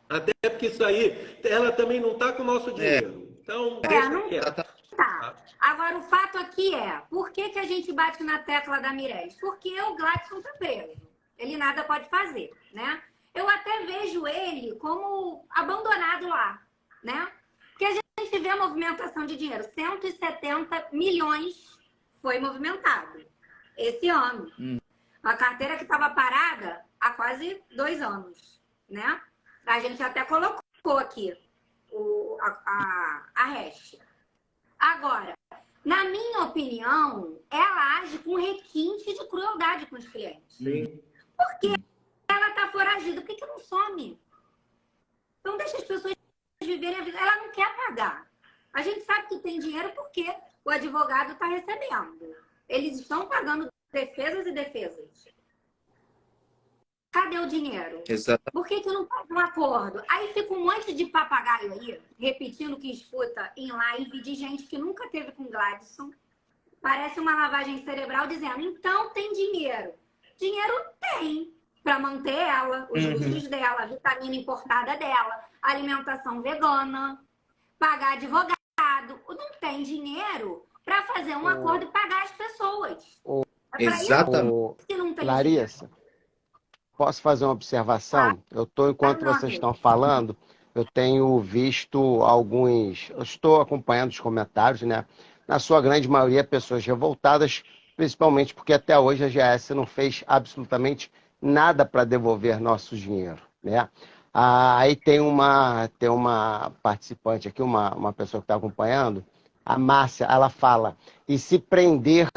Até porque isso aí, ela também não está com o nosso dinheiro. Então, deixa quieto. Tá. Agora, o fato aqui por que a gente bate na tecla da Mireles? Porque o Gladson está preso. Ele nada pode fazer, né? Eu até vejo ele como abandonado lá, né? Porque a gente vê a movimentação de dinheiro. 170 milhões foi movimentado esse ano. Uma carteira que estava parada há quase 2 anos, né? A gente até colocou aqui a hash. Agora, na minha opinião, ela age com requinte de crueldade com os clientes. Sim. Por que ela está foragida? Por que não some? Então deixa as pessoas viverem a vida. Ela não quer pagar. A gente sabe que tem dinheiro porque o advogado está recebendo. Eles estão pagando defesas e defesas. Cadê o dinheiro? Exato. Por que não faz um acordo? Aí fica um monte de papagaio aí, repetindo o que escuta em live de gente que nunca teve com Gladson. Parece uma lavagem cerebral dizendo, então tem dinheiro. Dinheiro tem para manter ela, os custos dela, a vitamina importada dela, alimentação vegana, pagar advogado. Não tem dinheiro para fazer um acordo e pagar as pessoas. É Exatamente. que não tem Larissa, posso fazer uma observação? Enquanto vocês estão falando, eu tenho visto eu estou acompanhando os comentários, né? Na sua grande maioria, pessoas revoltadas, principalmente porque até hoje a AGS não fez absolutamente nada para devolver nosso dinheiro, né? Aí tem uma participante aqui, uma pessoa que está acompanhando, a Márcia, ela fala, e se prender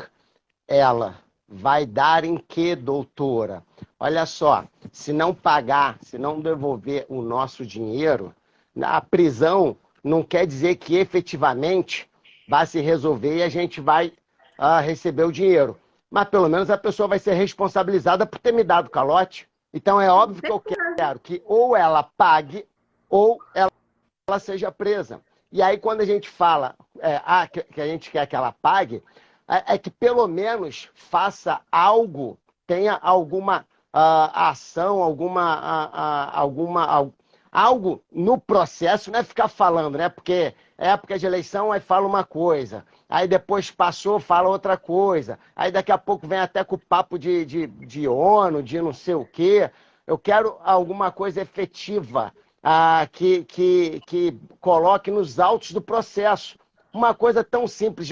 ela, vai dar em quê, doutora? Olha só, se não pagar, se não devolver o nosso dinheiro, a prisão não quer dizer que efetivamente vai se resolver e a gente vai receber o dinheiro. Mas pelo menos a pessoa vai ser responsabilizada por ter me dado calote. Então é óbvio que eu quero que ou ela pague ou ela seja presa. E aí quando a gente fala que a gente quer que ela pague, é que pelo menos faça algo, tenha alguma ação, algo no processo, não é ficar falando, né? Porque é época de eleição, aí fala uma coisa, aí depois passou, fala outra coisa, aí daqui a pouco vem até com o papo de ONU, de não sei o quê. Eu quero alguma coisa efetiva, que coloque nos autos do processo. Uma coisa tão simples,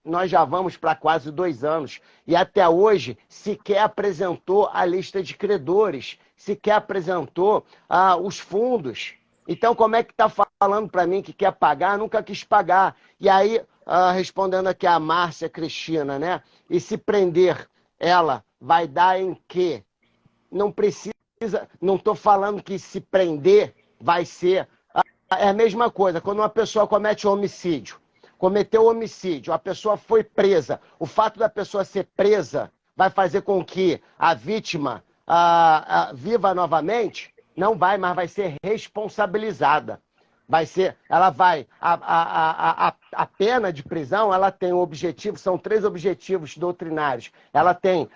nós já vamos para quase 2 anos e até hoje sequer apresentou a lista de credores, sequer apresentou os fundos. Então, como é que está falando para mim que quer pagar? Nunca quis pagar. E aí, respondendo aqui a Márcia Cristina, né? E se prender, ela vai dar em quê? Não precisa, não estou falando que se prender vai ser... É a mesma coisa, quando uma pessoa comete um homicídio, cometeu homicídio, a pessoa foi presa. O fato da pessoa ser presa vai fazer com que a vítima viva novamente? Não vai, mas vai ser responsabilizada. A pena de prisão, ela tem um objetivo, são 3 objetivos doutrinários. Ela tem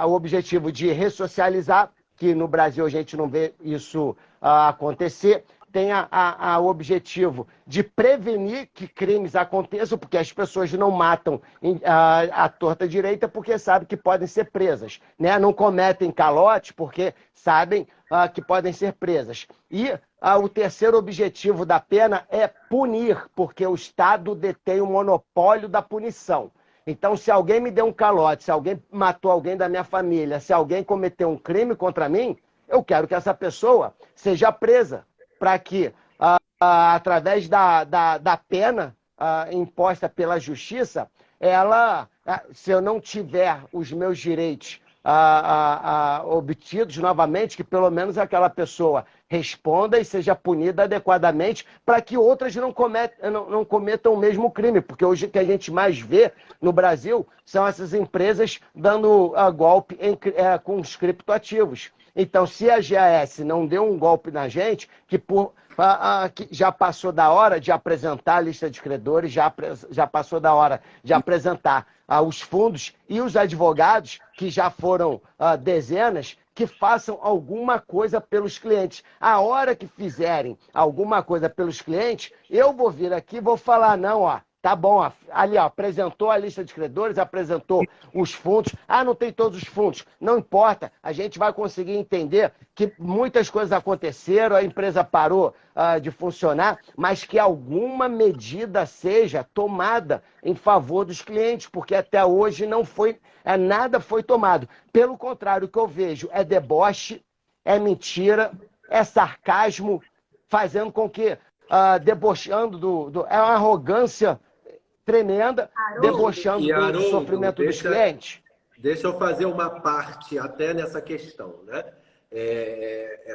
o objetivo de ressocializar, que no Brasil a gente não vê isso acontecer. Tem o objetivo de prevenir que crimes aconteçam, porque as pessoas não matam à torta direita porque sabem que podem ser presas, né? Não cometem calote porque sabem que podem ser presas. E o terceiro objetivo da pena é punir, porque o Estado detém o monopólio da punição. Então, se alguém me deu um calote, se alguém matou alguém da minha família, se alguém cometeu um crime contra mim, eu quero que essa pessoa seja presa, para que, através da pena imposta pela justiça, se eu não tiver os meus direitos obtidos novamente, que pelo menos aquela pessoa responda e seja punida adequadamente, para que outras não cometam o mesmo crime, porque hoje o que a gente mais vê no Brasil são essas empresas dando golpe com os criptoativos. Então, se a GAS não deu um golpe na gente, que já passou da hora de apresentar a lista de credores, já passou da hora de apresentar os fundos e os advogados, que já foram dezenas, que façam alguma coisa pelos clientes. A hora que fizerem alguma coisa pelos clientes, eu vou vir aqui e vou falar, não, ó, tá bom, ó, ali, ó, apresentou a lista de credores, apresentou os fundos. Não tem todos os fundos. Não importa, a gente vai conseguir entender que muitas coisas aconteceram, a empresa parou de funcionar, mas que alguma medida seja tomada em favor dos clientes, porque até hoje nada foi tomado. Pelo contrário, o que eu vejo é deboche, é mentira, é sarcasmo, fazendo com que, debochando é uma arrogância tremenda, debochando do sofrimento dos clientes. Deixa eu fazer uma parte até nessa questão, né?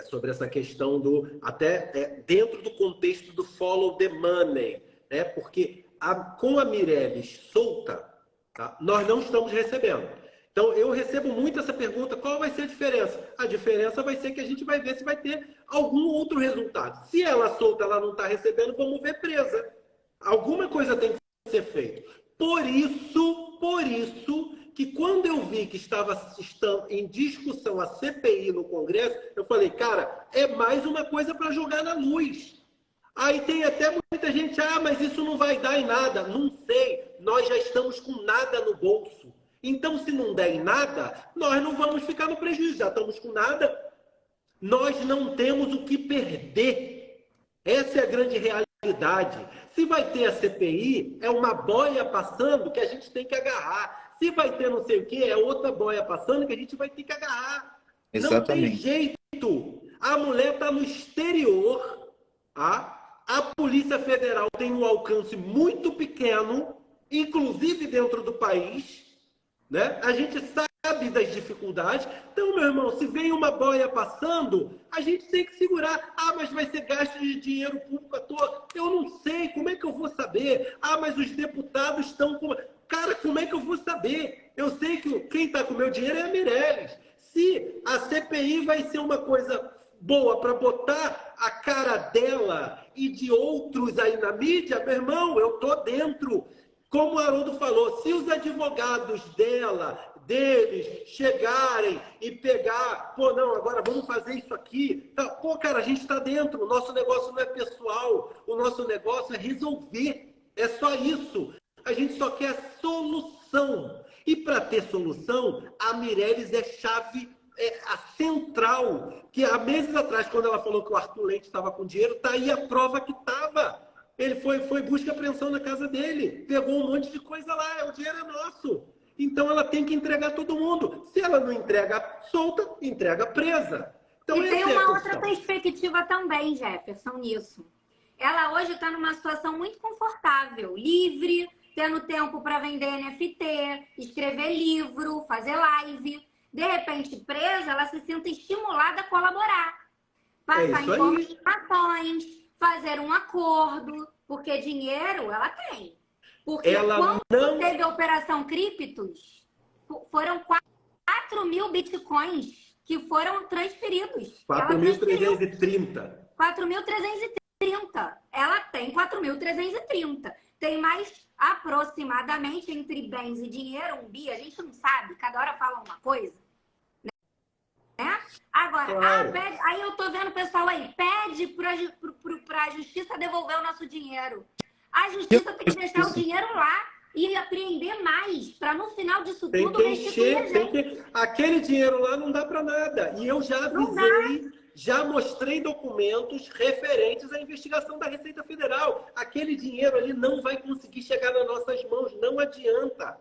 Sobre essa questão dentro do contexto do follow the money, né? Porque com a Mireles solta, tá? Nós não estamos recebendo. Então, eu recebo muito essa pergunta, qual vai ser a diferença? A diferença vai ser que a gente vai ver se vai ter algum outro resultado. Se ela solta, ela não está recebendo, vamos ver presa. Alguma coisa tem que ser feita. Por isso que quando eu vi que estava em discussão a CPI no Congresso, eu falei, cara, é mais uma coisa para jogar na luz. Aí tem até muita gente, mas isso não vai dar em nada. Não sei, nós já estamos com nada no bolso. Então, se não der em nada, nós não vamos ficar no prejuízo. Já estamos com nada. Nós não temos o que perder. Essa é a grande realidade. Se vai ter a CPI, é uma boia passando que a gente tem que agarrar. Se vai ter não sei o quê, é outra boia passando que a gente vai ter que agarrar. Exatamente. Não tem jeito. A mulher está no exterior. A Polícia Federal tem um alcance muito pequeno, inclusive dentro do país. Né? A gente sabe das dificuldades. Então, meu irmão, se vem uma boia passando, a gente tem que segurar. Mas vai ser gasto de dinheiro público à toa. Eu não sei, como é que eu vou saber? Mas os deputados estão com... Cara, como é que eu vou saber? Eu sei que quem está com o meu dinheiro é a Meirelles. Se a CPI vai ser uma coisa boa para botar a cara dela e de outros aí na mídia, meu irmão, eu tô dentro. Como o Haroldo falou, se os advogados deles chegarem e pegar, não, agora vamos fazer isso aqui. Cara, a gente está dentro, o nosso negócio não é pessoal, o nosso negócio é resolver. É só isso. A gente só quer solução. E para ter solução, a Meirelles é chave, a central. Que há meses atrás, quando ela falou que o Arthur Leite estava com dinheiro, tá aí a prova que estava. Ele foi busca e apreensão na casa dele. Pegou um monte de coisa lá. O dinheiro é nosso. Então, ela tem que entregar todo mundo. Se ela não entrega solta, entrega presa. Então, e tem uma outra perspectiva também, Jefferson, nisso. Ela hoje está numa situação muito confortável. Livre, tendo tempo para vender NFT, escrever livro, fazer live. De repente, presa, ela se sente estimulada a colaborar. Passar informações, fazer um acordo, porque dinheiro ela tem. Porque quando teve a Operação Criptos, foram 4.000 bitcoins que foram transferidos. 4.330. 4.330. Ela tem 4.330. Tem mais aproximadamente entre bens e dinheiro, 1 bi, a gente não sabe, cada hora fala uma coisa. Né? Agora, claro. aí eu tô vendo o pessoal aí, pede pra justiça devolver o nosso dinheiro. A justiça tem que deixar o dinheiro lá e apreender mais, para no final disso tem tudo que restituir encher, a gente. Aquele dinheiro lá não dá para nada. E eu já avisei, já mostrei documentos referentes à investigação da Receita Federal. Aquele dinheiro ali não vai conseguir chegar nas nossas mãos, não adianta.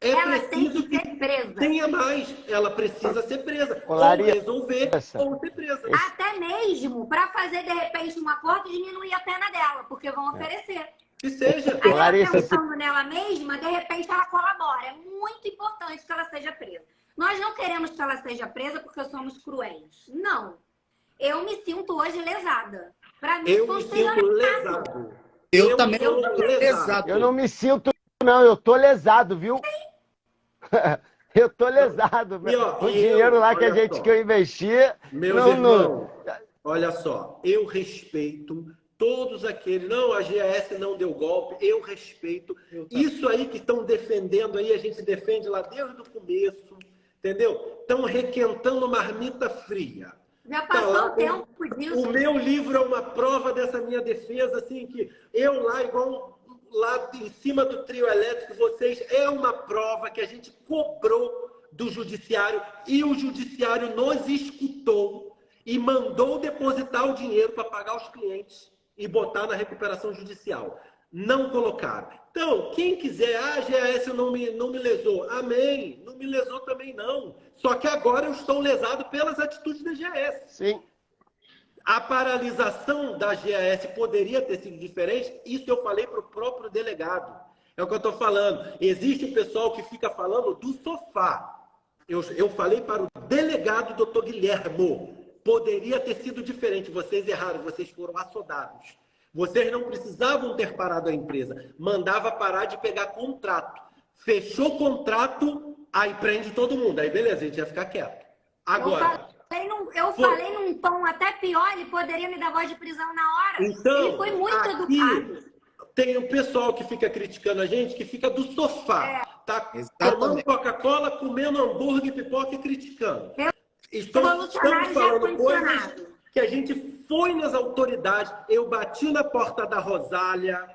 Ela tem que ser presa. Tenha mais, ela precisa ser presa. Olaria, ou resolver, ou ser presa. Até mesmo para fazer, de repente, um acordo e diminuir a pena dela, porque vão oferecer. Que seja. Aí ela pensando nela mesma, de repente ela colabora. É muito importante que ela seja presa. Nós não queremos que ela seja presa porque somos cruéis. Não. Eu me sinto hoje lesada. Para mim, eu me sinto lesado. Eu também estou lesado. Eu não me sinto, não. Eu tô lesado, viu? Eu tô lesado. O dinheiro lá que eu investi... Meus irmãos, olha só. Eu respeito todos aqueles... Não, a GAS não deu golpe. Eu respeito. Isso aí que estão defendendo aí, a gente defende lá desde o começo. Entendeu? Estão requentando marmita fria. Já passou o tempo disso. O meu livro é uma prova dessa minha defesa, assim, que eu lá, igual lá em cima do trio elétrico, vocês, é uma prova que a gente cobrou do judiciário e o judiciário nos escutou e mandou depositar o dinheiro para pagar os clientes e botar na recuperação judicial. Não colocaram. Então, quem quiser, a GAS não me lesou. Amém. Não me lesou também, não. Só que agora eu estou lesado pelas atitudes da GAS. Sim. A paralisação da GAS poderia ter sido diferente? Isso eu falei para o próprio delegado. É o que eu estou falando. Existe o pessoal que fica falando do sofá. Eu falei para o delegado, doutor Guilhermo. Poderia ter sido diferente. Vocês erraram, vocês foram assodados. Vocês não precisavam ter parado a empresa. Mandava parar de pegar contrato. Fechou o contrato, Aí prende todo mundo. Aí beleza, a gente ia ficar quieto. Agora... Eu falei num tom até pior, ele poderia me dar voz de prisão na hora. Então, ele foi muito aqui educado. tem o pessoal que fica criticando a gente, que fica do sofá. Tá Exatamente. tomando Coca-Cola, comendo hambúrguer, pipoca e criticando. Estamos Revolucionário já falando coisas condicionado. que a gente foi nas autoridades. Eu bati na porta da Rosália.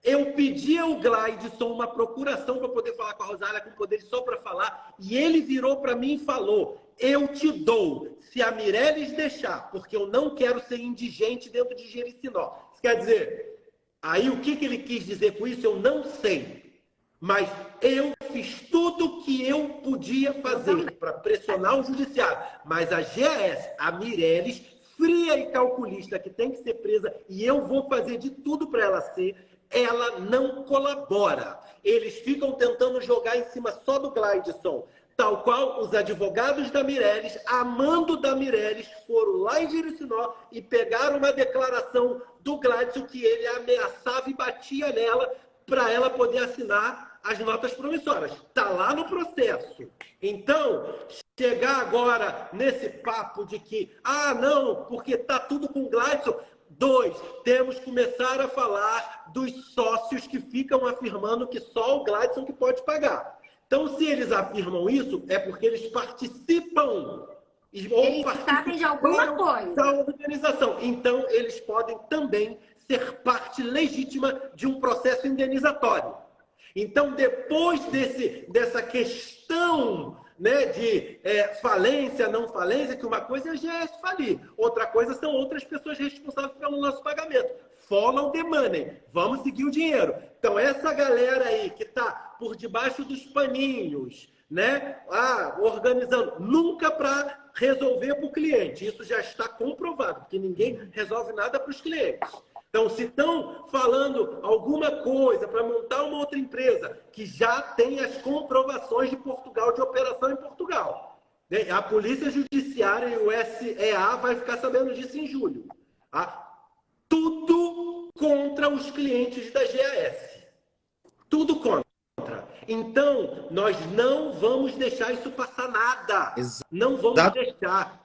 Eu pedi ao Gleidson uma procuração para poder falar com a Rosália, com poder só para falar. E ele virou para mim e falou: eu te dou, se a Mireles deixar, porque eu não quero ser indigente dentro de Jericinó. Isso quer dizer, aí o que ele quis dizer com isso, eu não sei. Mas eu fiz tudo o que eu podia fazer para pressionar o judiciário. Mas a GAS, a Mireles, fria e calculista, que tem que ser presa, e eu vou fazer de tudo para ela ser, ela não colabora. Eles ficam tentando jogar em cima só do Gleidson. Tal qual os advogados da Mireles, amando da Mireles, foram lá em Jericinó e pegaram uma declaração do Gleidson que ele ameaçava e batia nela para ela poder assinar as notas promissórias. Está lá no processo. Então, chegar agora nesse papo de que, não, porque está tudo com o Gleidson. 2, temos que começar a falar dos sócios que ficam afirmando que só o Gleidson que pode pagar. Então, se eles afirmam isso, é porque eles participam. Eles sabem de alguma coisa. Da organização. Então, eles podem também ser parte legítima de um processo indenizatório. Então, depois dessa questão, né, de falência, não falência, que uma coisa é a GS falir, outra coisa são outras pessoas responsáveis pelo nosso pagamento. Follow the money. Vamos seguir o dinheiro. Então, essa galera aí que está por debaixo dos paninhos, né, organizando, nunca para resolver para o cliente. Isso já está comprovado, porque ninguém resolve nada para os clientes. Então, se estão falando alguma coisa para montar uma outra empresa que já tem as comprovações de Portugal, de operação em Portugal, né? A Polícia Judiciária e o SEA vai ficar sabendo disso em julho. Tá? Tudo contra os clientes da GAS. Tudo contra. Então, nós não vamos deixar isso passar nada. Não vamos deixar.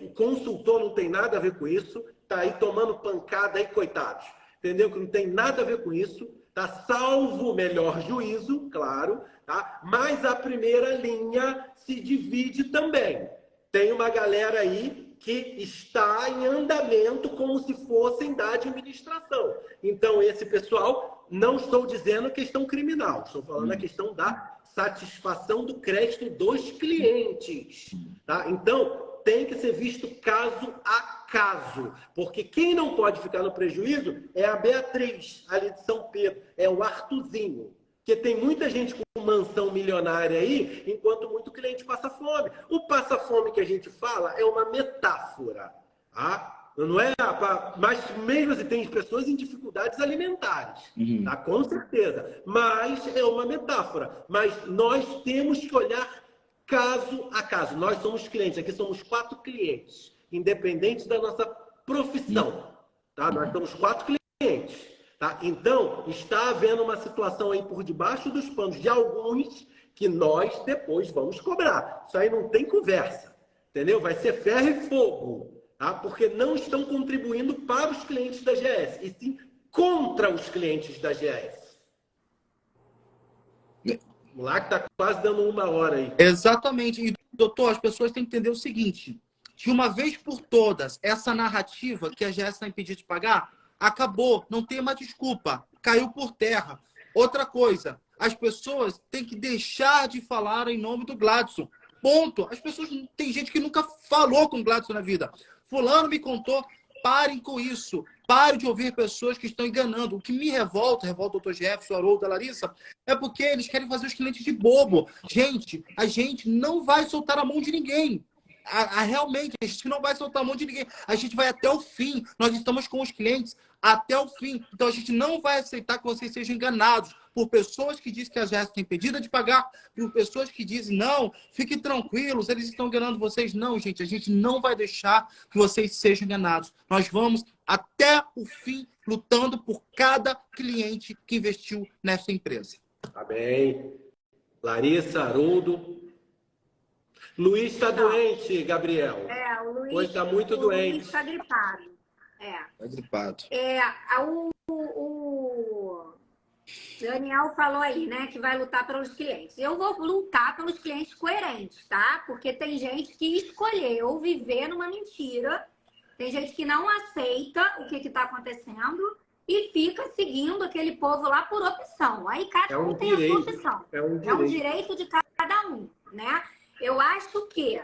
O consultor não tem nada a ver com isso, tá aí tomando pancada aí, coitados. Entendeu? Que não tem nada a ver com isso, tá? Salvo o melhor juízo, claro, tá? Mas a primeira linha se divide também. Tem uma galera aí que está em andamento como se fossem da administração. Então, esse pessoal, não estou dizendo questão criminal, estou falando a questão da satisfação do crédito dos clientes. Tá? Então, tem que ser visto caso a caso, porque quem não pode ficar no prejuízo é a Beatriz, ali de São Pedro, é o Artuzinho. Porque tem muita gente com mansão milionária aí, enquanto muito cliente passa fome. O passa-fome que a gente fala é uma metáfora. Tá? Não é, mas mesmo assim, tem pessoas em dificuldades alimentares. Tá? Com certeza. Mas é uma metáfora. Mas nós temos que olhar caso a caso. Nós somos clientes. Aqui somos 4 clientes, independente da nossa profissão. Tá? Nós somos 4 clientes. Tá? Então, está havendo uma situação aí por debaixo dos panos de alguns que nós depois vamos cobrar. Isso aí não tem conversa, entendeu? Vai ser ferro e fogo, tá? Porque não estão contribuindo para os clientes da GAS, e sim contra os clientes da GAS. Vamos lá que está quase dando 1 hora aí. Exatamente. E, doutor, as pessoas têm que entender o seguinte, de uma vez por todas, essa narrativa que a GAS está impedida de pagar, acabou, não tem mais desculpa, caiu por terra. Outra coisa, as pessoas têm que deixar de falar em nome do Gleidson. Ponto. As pessoas, tem gente que nunca falou com o Gleidson na vida. Fulano me contou, parem com isso. Parem de ouvir pessoas que estão enganando. O que me revolta o doutor Jefferson, o Haroldo, a Larissa, é porque eles querem fazer os clientes de bobo. Gente, a gente não vai soltar a mão de ninguém. Realmente, a gente não vai soltar a mão de ninguém. A gente vai até o fim. Nós estamos com os clientes até o fim. Então, a gente não vai aceitar que vocês sejam enganados por pessoas que dizem que a GAS está impedida de pagar, por pessoas que dizem, não, fiquem tranquilos, eles estão enganando vocês. Não, gente, a gente não vai deixar que vocês sejam enganados. Nós vamos até o fim lutando por cada cliente que investiu nessa empresa. Tá bem. Larissa, Haroldo. Luiz está Não. doente, Gabriel. O Luiz Hoje está muito doente. Luiz está gripado. Tá gripado. O Daniel falou aí, né, que vai lutar pelos clientes. Eu vou lutar pelos clientes coerentes, tá? Porque tem gente que escolheu viver numa mentira, tem gente que não aceita o que está acontecendo e fica seguindo aquele povo lá por opção. Aí cada um tem a sua opção. É um direito de cada um, né? Eu acho que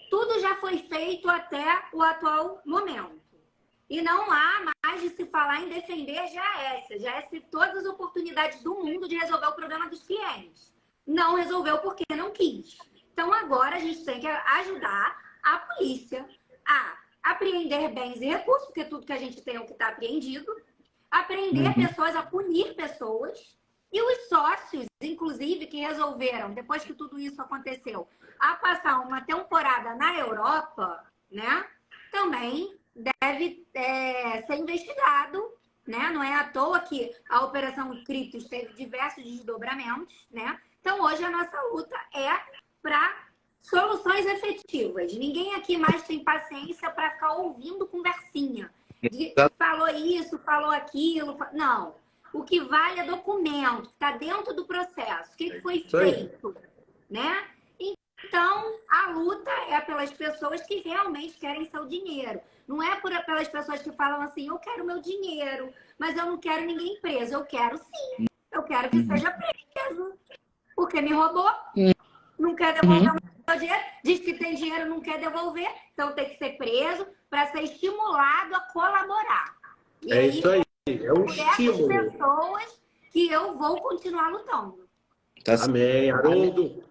tudo já foi feito até o atual momento. E não há mais de se falar em defender a GAS. A GAS teve todas as oportunidades do mundo de resolver o problema dos clientes. Não resolveu porque não quis. Então, agora a gente tem que ajudar a polícia a apreender bens e recursos, porque tudo que a gente tem é o que está apreendido, apreender pessoas a punir pessoas, e os sócios, inclusive, que resolveram, depois que tudo isso aconteceu, a passar uma temporada na Europa, né, também deve ser investigado, né? Não é à toa que a Operação Critos teve diversos desdobramentos, né? Então, hoje a nossa luta é para soluções efetivas. Ninguém aqui mais tem paciência para ficar ouvindo conversinha. Falou isso, falou aquilo. Não. O que vale é documento, está dentro do processo. O que foi feito, né? Então, a luta é pelas pessoas que realmente querem seu dinheiro. Não é pelas pessoas que falam assim, eu quero meu dinheiro, mas eu não quero ninguém preso. Eu quero sim. Eu quero que seja preso. Porque me roubou, não quer devolver o meu dinheiro, diz que tem dinheiro, não quer devolver, então tem que ser preso para ser estimulado a colaborar. E é isso aí, é um por estímulo. essas pessoas que eu vou continuar lutando. Amém, Haroldo.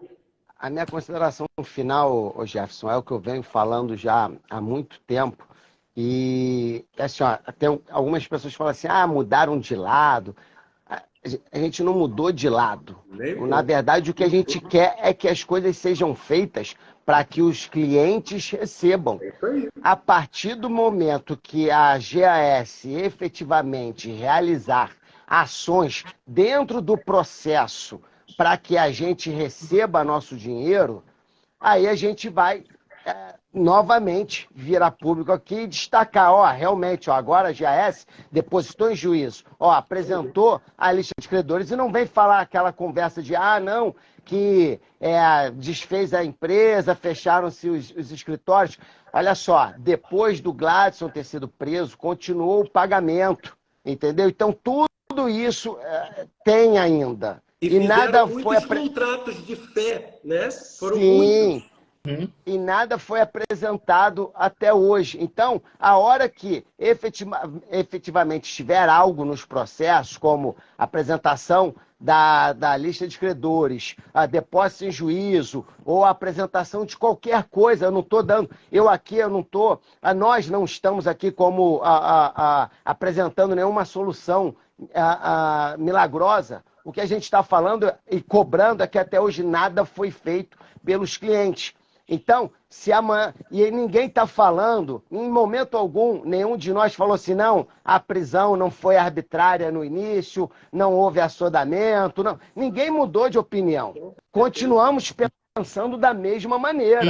A minha consideração final, ô Jefferson, é o que eu venho falando já há muito tempo. E assim, ó, tem algumas pessoas que falam assim, mudaram de lado. A gente não mudou de lado. Na verdade, o que a gente quer é que as coisas sejam feitas para que os clientes recebam. A partir do momento que a GAS efetivamente realizar ações dentro do processo para que a gente receba nosso dinheiro, aí a gente vai novamente vir a público aqui e destacar, realmente, agora a GAS depositou em juízo, apresentou a lista de credores e não vem falar aquela conversa de, não, que desfez a empresa, fecharam-se os escritórios. Olha só, depois do Gladson ter sido preso, continuou o pagamento, entendeu? Então, tudo isso tem ainda. E nada muitos foi contratos de fé, né? Foram Sim. muitos. E nada foi apresentado até hoje. Então, a hora que efetivamente tiver algo nos processos, como apresentação da lista de credores, a depósito em juízo, ou a apresentação de qualquer coisa, eu não estou dando, nós não estamos aqui como apresentando nenhuma solução milagrosa. O que a gente está falando e cobrando é que até hoje nada foi feito pelos clientes. Então, se amanhã... E ninguém está falando, em momento algum, nenhum de nós falou assim, não, a prisão não foi arbitrária no início, não houve assodamento, não. Ninguém mudou de opinião. Continuamos pensando da mesma maneira.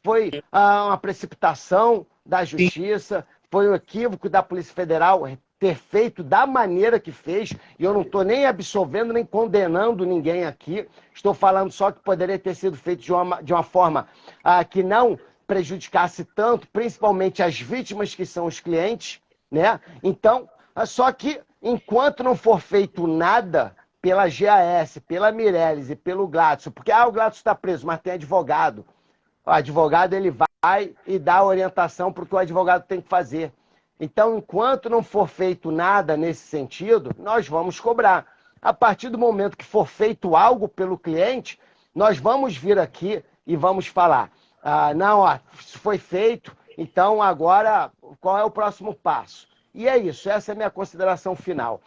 Foi uma precipitação da justiça, foi um equívoco da Polícia Federal ter feito da maneira que fez, e eu não estou nem absolvendo, nem condenando ninguém aqui, estou falando só que poderia ter sido feito de uma forma que não prejudicasse tanto, principalmente as vítimas que são os clientes, né? Então, só que enquanto não for feito nada pela GAS, pela Mireles e pelo Gladson, porque o Gladson está preso, mas tem advogado. O advogado ele vai e dá a orientação para o que o advogado tem que fazer. Então, enquanto não for feito nada nesse sentido, nós vamos cobrar. A partir do momento que for feito algo pelo cliente, nós vamos vir aqui e vamos falar, isso foi feito, então agora qual é o próximo passo? E é isso, essa é a minha consideração final.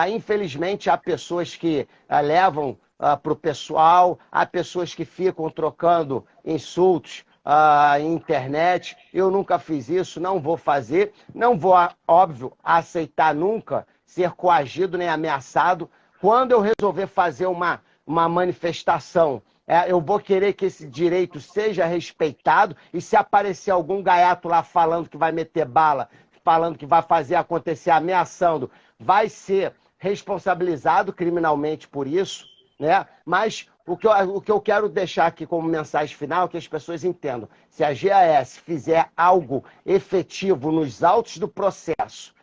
Infelizmente, há pessoas que levam para o pessoal, há pessoas que ficam trocando insultos internet. Eu nunca fiz isso, não vou fazer, não vou, óbvio, aceitar nunca ser coagido nem ameaçado. Quando eu resolver fazer uma uma manifestação, eu vou querer que esse direito seja respeitado, e se aparecer algum gaiato lá falando que vai meter bala, falando que vai fazer acontecer, ameaçando, vai ser responsabilizado criminalmente por isso, né? Mas o que eu quero deixar aqui como mensagem final é que as pessoas entendam. Se a GAS fizer algo efetivo nos autos do processo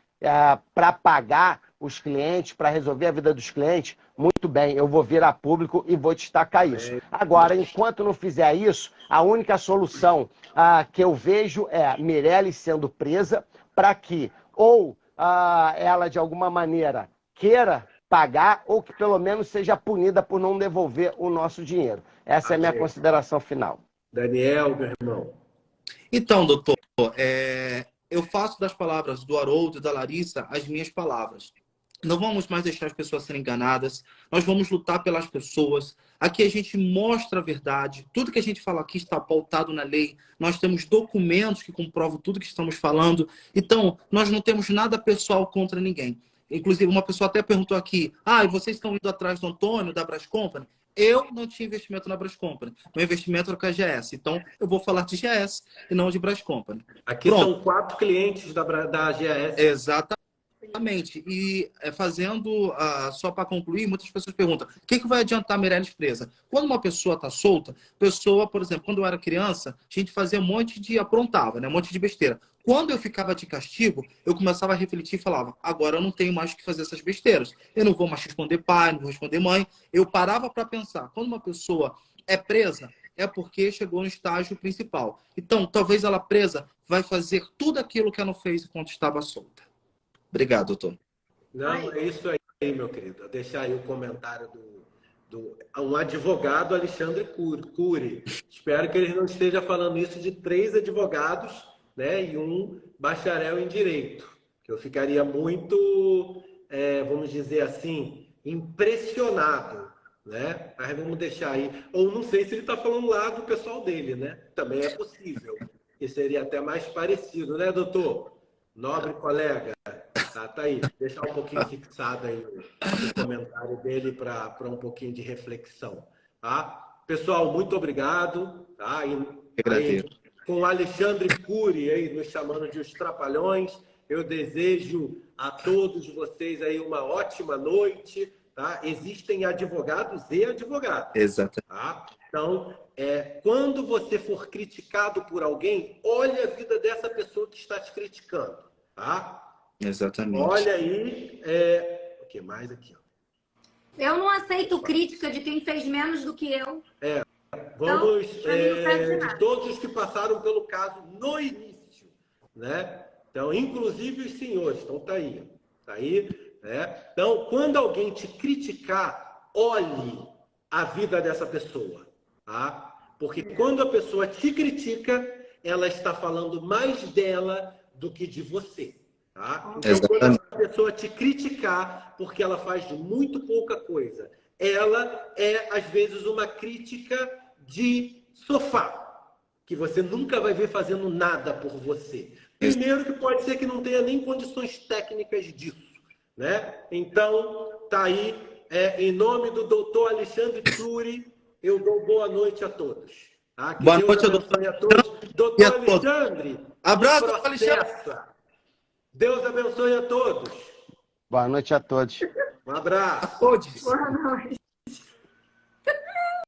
para pagar os clientes, para resolver a vida dos clientes, muito bem, eu vou vir a público e vou destacar isso. Agora, enquanto não fizer isso, a única solução que eu vejo é Mirelle sendo presa para que ou ela, de alguma maneira, queira pagar ou que pelo menos seja punida por não devolver o nosso dinheiro. Essa é a minha consideração final. Daniel, meu irmão. Então, doutor, eu faço das palavras do Haroldo e da Larissa as minhas palavras. Não vamos mais deixar as pessoas serem enganadas. Nós vamos lutar pelas pessoas. Aqui a gente mostra a verdade. Tudo que a gente fala aqui está pautado na lei. Nós temos documentos que comprovam tudo que estamos falando. Então, nós não temos nada pessoal contra ninguém. Inclusive, uma pessoa até perguntou aqui, e vocês estão indo atrás do Antônio, da Brás Company? Eu não tinha investimento na Brás Company. Meu investimento era com a GS. Então, eu vou falar de GS e não de Brás Company. Aqui são 4 clientes da GS. Exatamente. E só para concluir, muitas pessoas perguntam, o que vai adiantar a Mirelle presa? Quando uma pessoa está solta, por exemplo, quando eu era criança, a gente fazia aprontava, né? Um monte de besteira. Quando eu ficava de castigo, eu começava a refletir e falava, agora eu não tenho mais que fazer essas besteiras. Eu não vou mais responder pai, não vou responder mãe. Eu parava para pensar, quando uma pessoa é presa, é porque chegou no estágio principal. Então, talvez ela presa vai fazer tudo aquilo que ela não fez enquanto estava solta. Obrigado, doutor. Não, é isso aí, meu querido. Vou deixar aí o comentário do um advogado, Alexandre Cury. Espero que ele não esteja falando isso de 3 advogados, né, e um bacharel em direito. Que eu ficaria muito, vamos dizer assim, impressionado, né? Mas vamos deixar aí. Ou não sei se ele está falando lá do pessoal dele, né? Também é possível. Que seria até mais parecido, né, doutor? Nobre colega. Tá aí. Deixar um pouquinho fixado aí o comentário dele para um pouquinho de reflexão. Tá? Pessoal, muito obrigado. Tá? Aí, com o Alexandre Cury aí nos chamando de os Trapalhões, eu desejo a todos vocês aí uma ótima noite. Tá? Existem advogados e advogadas. Exato. Tá? Então, quando você for criticado por alguém, olhe a vida dessa pessoa que está te criticando. Tá? Exatamente. Olha aí, o que mais aqui? Ó. Eu não aceito crítica de quem fez menos do que eu. Vamos, então, de todos os que passaram pelo caso no início, né? Então, inclusive os senhores, então tá aí, né? Então, quando alguém te criticar, olhe a vida dessa pessoa, tá? Porque quando a pessoa te critica, ela está falando mais dela do que de você. Tá? Então, quando a pessoa te criticar porque ela faz muito pouca coisa, ela é, às vezes, uma crítica de sofá, que você nunca vai ver fazendo nada por você. Primeiro que pode ser que não tenha nem condições técnicas disso, né? Então, tá aí, em nome do doutor Alexandre Cury, eu dou boa noite a todos. Tá? Que boa Deus noite abençoe a todos. Doutor Alexandre, abraço, Alexandre. Deus abençoe a todos. Boa noite a todos. Um abraço. A todos. Boa noite.